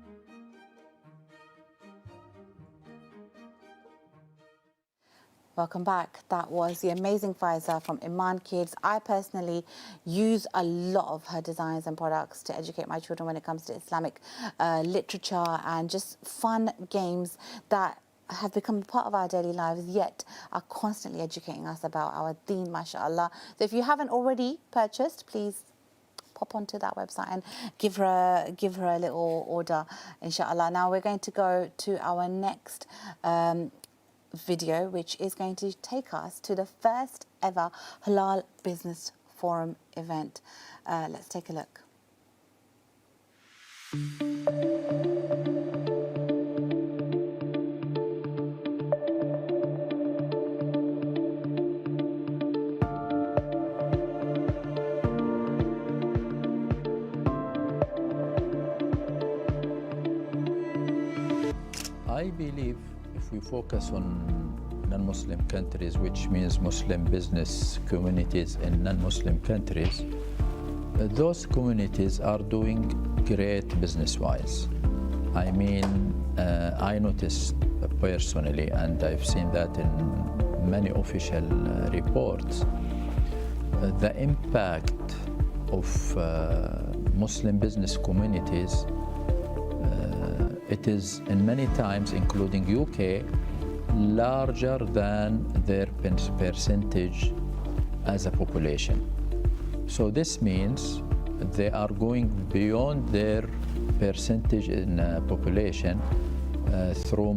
Welcome back. That was the amazing Faiza from Iman Kids. I personally use a lot of her designs and products to educate my children when it comes to Islamic literature and just fun games that have become part of our daily lives, yet are constantly educating us about our deen, mashallah. So if you haven't already purchased, please pop onto that website and give her a little order, inshallah. Now we're going to go to our next video, which is going to take us to the first ever Halal Business Forum event. Let's take a look. I believe if we focus on non-Muslim countries, which means Muslim business communities in non-Muslim countries, those communities are doing great business-wise. I mean, I noticed personally, and I've seen that in many official reports, the impact of Muslim business communities. It is in many times, including UK, larger than their percentage as a population. So this means they are going beyond their percentage in population through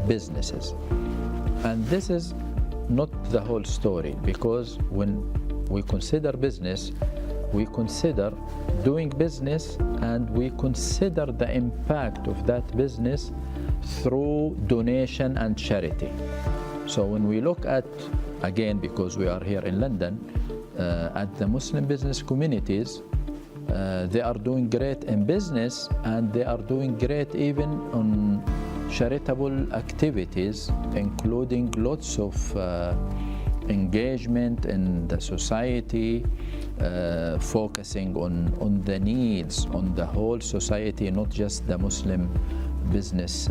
businesses. And this is not the whole story, because when we consider business, we consider doing business and we consider the impact of that business through donation and charity. So when we look at, again, because we are here in London, at the Muslim business communities, they are doing great in business and they are doing great even on charitable activities, including lots of engagement in the society, focusing on the needs on the whole society, not just the Muslim business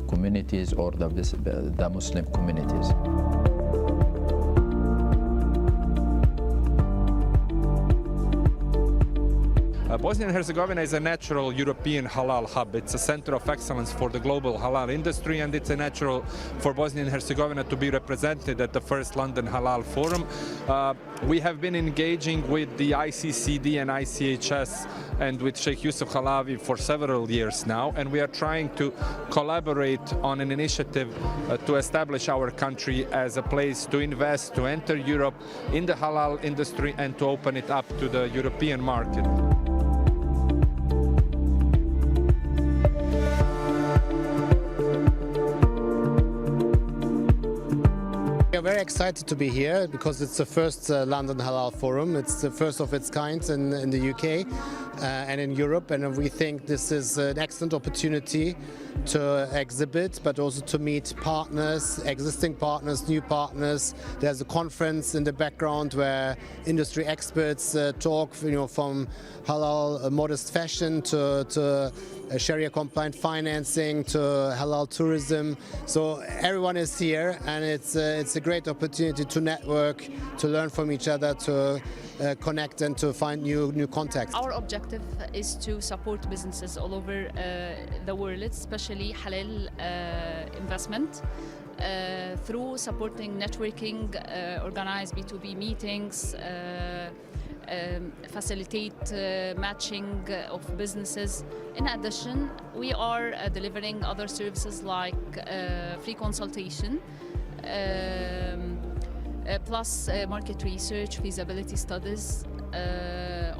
communities or the Muslim communities. Bosnia and Herzegovina is a natural European halal hub. It's a center of excellence for the global halal industry, and it's a natural for Bosnia and Herzegovina to be represented at the first London Halal Forum. We have been engaging with the ICCD and ICHS and with Sheikh Yusuf Halavi for several years now, and we are trying to collaborate on an initiative to establish our country as a place to invest, to enter Europe in the halal industry and to open it up to the European market. We are very excited to be here because it's the first London Halal Forum. It's the first of its kind in the UK and in Europe, and we think this is an excellent opportunity to exhibit, but also to meet partners, existing partners, new partners. There's a conference in the background where industry experts talk, from halal modest fashion to Sharia compliant financing to halal tourism. So everyone is here, and it's a great opportunity to network, to learn from each other, to connect and to find new contacts. Our objective is to support businesses all over the world, especially halal investment, through supporting networking, organize B2B meetings, facilitate matching of businesses. In addition, we are delivering other services like free consultation, plus market research, feasibility studies,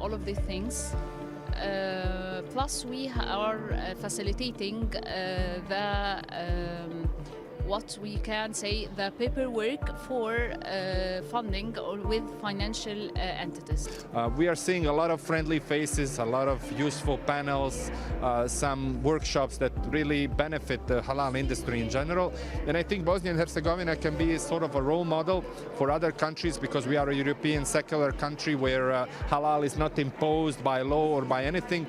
all of these things. Plus we are facilitating what we can say the paperwork for funding or with financial entities. We are seeing a lot of friendly faces, a lot of useful panels, some workshops that really benefit the halal industry in general. And I think Bosnia and Herzegovina can be sort of a role model for other countries, because we are a European secular country where halal is not imposed by law or by anything,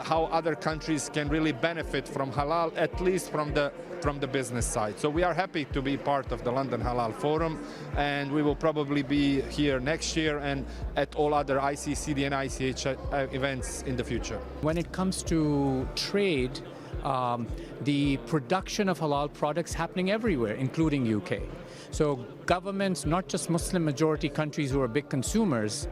how other countries can really benefit from halal, at least from the business side. So we are happy to be part of the London Halal Forum, and we will probably be here next year and at all other ICCD and ICH events in the future. When it comes to trade, the production of halal products happening everywhere, including UK. So governments, not just Muslim majority countries who are big consumers,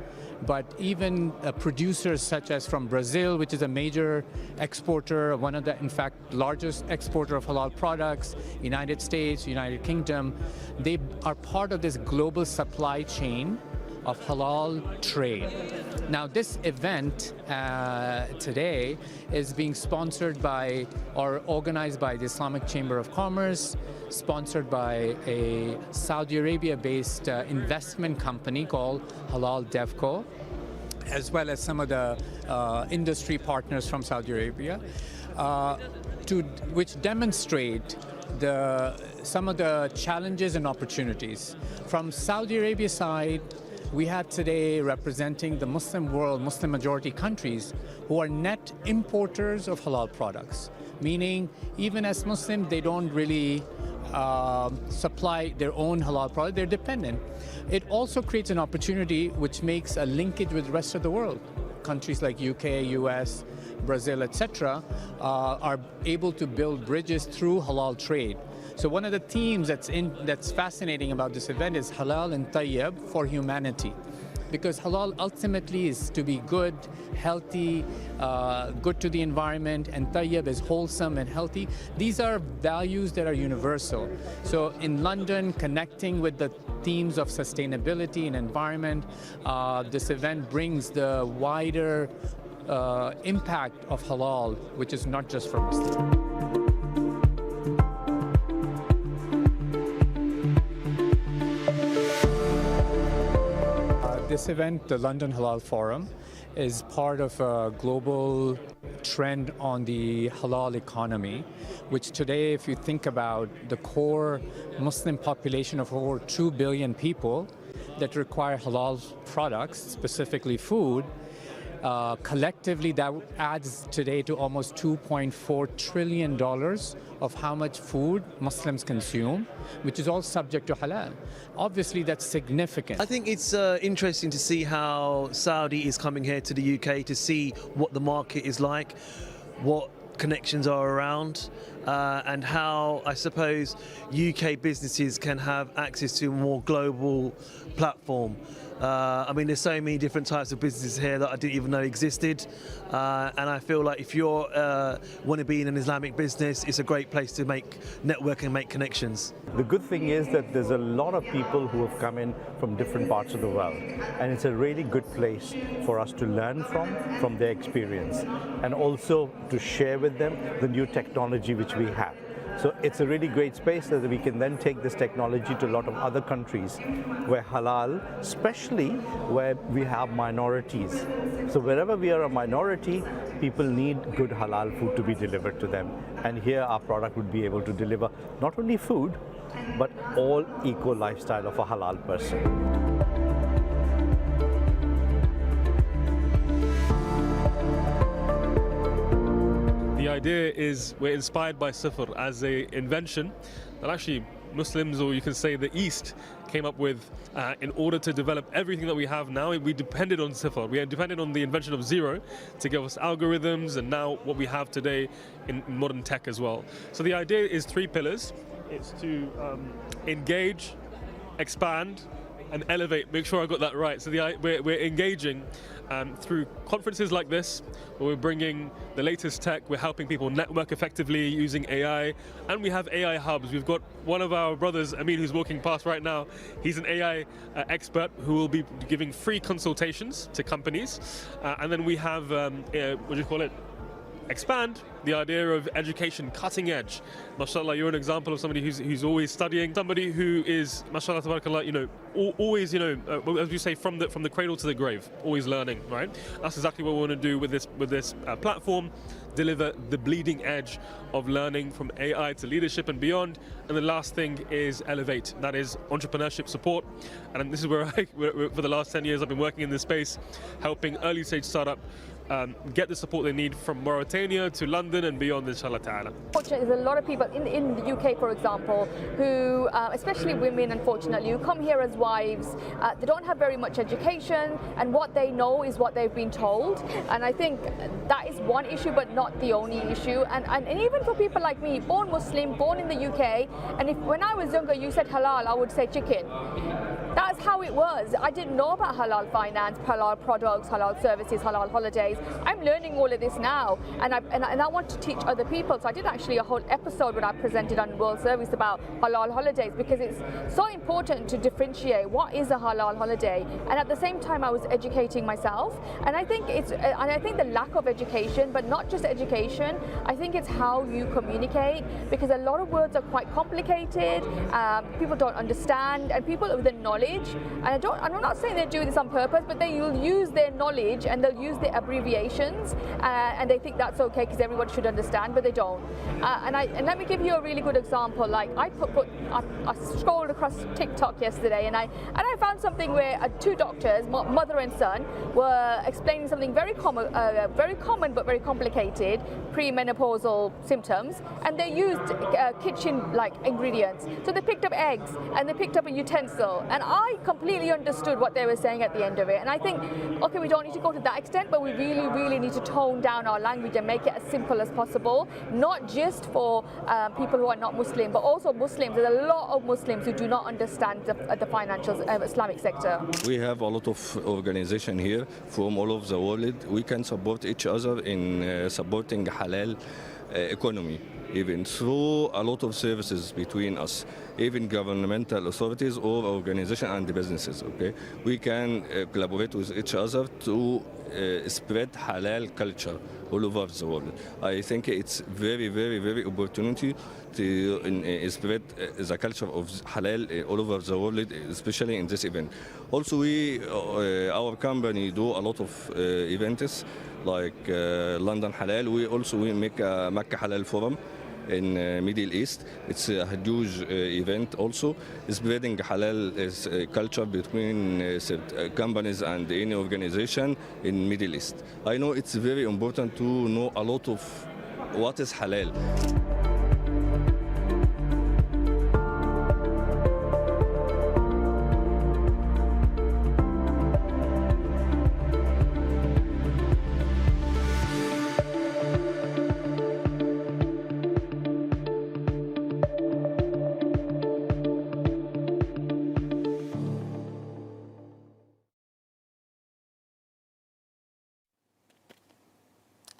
but even producers such as from Brazil, which is a major exporter, one of the, in fact, largest exporter of halal products, United States, United Kingdom, they are part of this global supply chain of halal trade. Now, this event today is being sponsored by or organized by the Islamic Chamber of Commerce, sponsored by a Saudi Arabia-based investment company called Halal Devco, as well as some of the industry partners from Saudi Arabia, which demonstrate some of the challenges and opportunities. From Saudi Arabia side, we have today representing the Muslim world, Muslim majority countries who are net importers of halal products, meaning even as Muslim, they don't really supply their own halal product, they're dependent. It also creates an opportunity which makes a linkage with the rest of the world. Countries like UK, US, Brazil, etc. Are able to build bridges through halal trade. So one of the themes that's fascinating about this event is halal and tayyib for humanity. Because halal ultimately is to be good, healthy, good to the environment, and tayyib is wholesome and healthy. These are values that are universal. So in London, connecting with the themes of sustainability and environment, this event brings the wider impact of halal, which is not just for Muslims. This event, the London Halal Forum, is part of a global trend on the halal economy, which today, if you think about the core Muslim population of over 2 billion people that require halal products, specifically food, collectively that adds today to almost $2.4 trillion of how much food Muslims consume, which is all subject to halal. Obviously, that's significant. I think it's interesting to see how Saudi is coming here to the UK to see what the market is like, what connections are around, and how, I suppose, UK businesses can have access to a more global platform. I mean, there's so many different types of businesses here that I didn't even know existed, and I feel like if you want to be in an Islamic business, it's a great place to network and make connections. The good thing is that there's a lot of people who have come in from different parts of the world, and it's a really good place for us to learn from their experience, and also to share with them the new technology which we have. So it's a really great space that we can then take this technology to a lot of other countries where halal, especially where we have minorities. So wherever we are a minority, people need good halal food to be delivered to them. And here our product would be able to deliver not only food, but all eco lifestyle of a halal person. The idea is we're inspired by sifr as an invention that actually Muslims, or you can say the East, came up with in order to develop everything that we have now. We depended on sifr. We depended on the invention of zero to give us algorithms, and now what we have today in modern tech as well. So the idea is 3 pillars. It's to engage, expand, and elevate. Make sure I got that right. So we're engaging through conferences like this, where we're bringing the latest tech. We're helping people network effectively using AI, and we have AI hubs. We've got one of our brothers, Amin, who's walking past right now. He's an AI expert who will be giving free consultations to companies. And then we have, expand the idea of education, cutting edge. Mashallah, you're an example of somebody who's always studying, somebody who is, mashallah, tabarakallah, always, as we say, from the cradle to the grave, always learning, right? That's exactly what we want to do with this platform, deliver the bleeding edge of learning from AI to leadership and beyond. And the last thing is elevate, that is entrepreneurship support. And this is where for the last 10 years I've been working in this space, helping early stage startup get the support they need from Mauritania to London and beyond, inshallah ta'ala. Unfortunately, there's a lot of people in the UK, for example, who, especially women, unfortunately, who come here as wives. They don't have very much education, and what they know is what they've been told. And I think that is one issue, but not the only issue. And even for people like me, born Muslim, born in the UK, and if when I was younger you said halal, I would say chicken. That's how it was. I didn't know about halal finance, halal products, halal services, halal holidays. I'm learning all of this now, and I want to teach other people. So I did actually a whole episode when I presented on World Service about halal holidays, because it's so important to differentiate what is a halal holiday. And at the same time, I was educating myself, and I think the lack of education, but not just education, I think it's how you communicate, because a lot of words are quite complicated. People don't understand, and people with the knowledge, and I'm not saying they're doing this on purpose, but they will use their knowledge and they'll use the abbreviations, and they think that's okay because everyone should understand, but they don't. And let me give you a really good example. Like I scrolled across TikTok yesterday, and I found something where two doctors, mother and son, were explaining something very common but very complicated, premenopausal symptoms, and they used kitchen like ingredients. So they picked up eggs and they picked up a utensil, and I completely understood what they were saying at the end of it. And I think, okay, we don't need to go to that extent, but we really, really need to tone down our language and make it as simple as possible, not just for people who are not Muslim, but also Muslims. There's a lot of Muslims who do not understand the financial Islamic sector. We have a lot of organization here from all over the world. We can support each other in supporting halal economy, even through a lot of services between us, even governmental authorities or organizations and businesses. Okay, we can collaborate with each other to spread halal culture all over the world. I think it's very, very, very opportunity to spread the culture of halal all over the world, especially in this event. Also, our company do a lot of events like London Halal. We make a Makkah Halal Forum in Middle East. It's a huge event also, spreading halal culture between companies and any organization in Middle East. I know it's very important to know a lot of what is halal.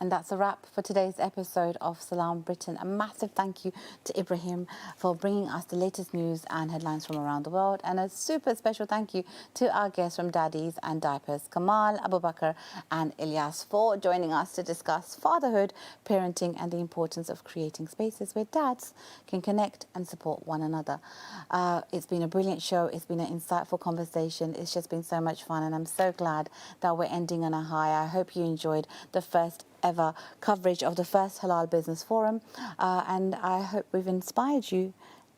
And that's a wrap for today's episode of Salaam Britain. A massive thank you to Ibrahim for bringing us the latest news and headlines from around the world. And a super special thank you to our guests from Daddies and Diapers, Kamal, Abu Bakr and Ilyas, for joining us to discuss fatherhood, parenting and the importance of creating spaces where dads can connect and support one another. It's been a brilliant show. It's been an insightful conversation. It's just been so much fun, and I'm so glad that we're ending on a high. I hope you enjoyed the first ever coverage of the first Halal Business Forum, and I hope we've inspired you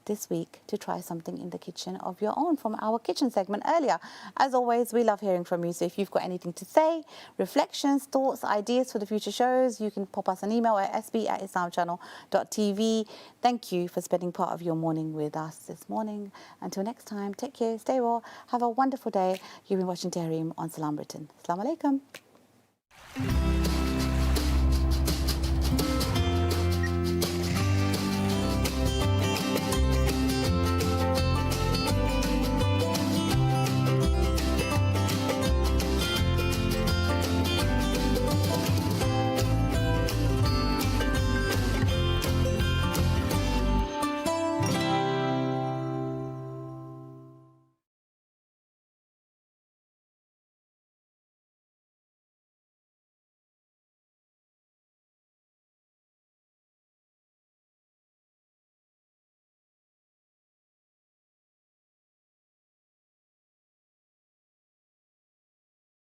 this week to try something in the kitchen of your own from our kitchen segment earlier. As always, we love hearing from you, so if you've got anything to say, reflections, thoughts, ideas for the future shows, you can pop us an email at sb@islamchannel.tv. Thank you for spending part of your morning with us this morning. Until next time, take care, stay well, have a wonderful day. You've been watching Dareem on Salaam Britain. Assalamu alaikum.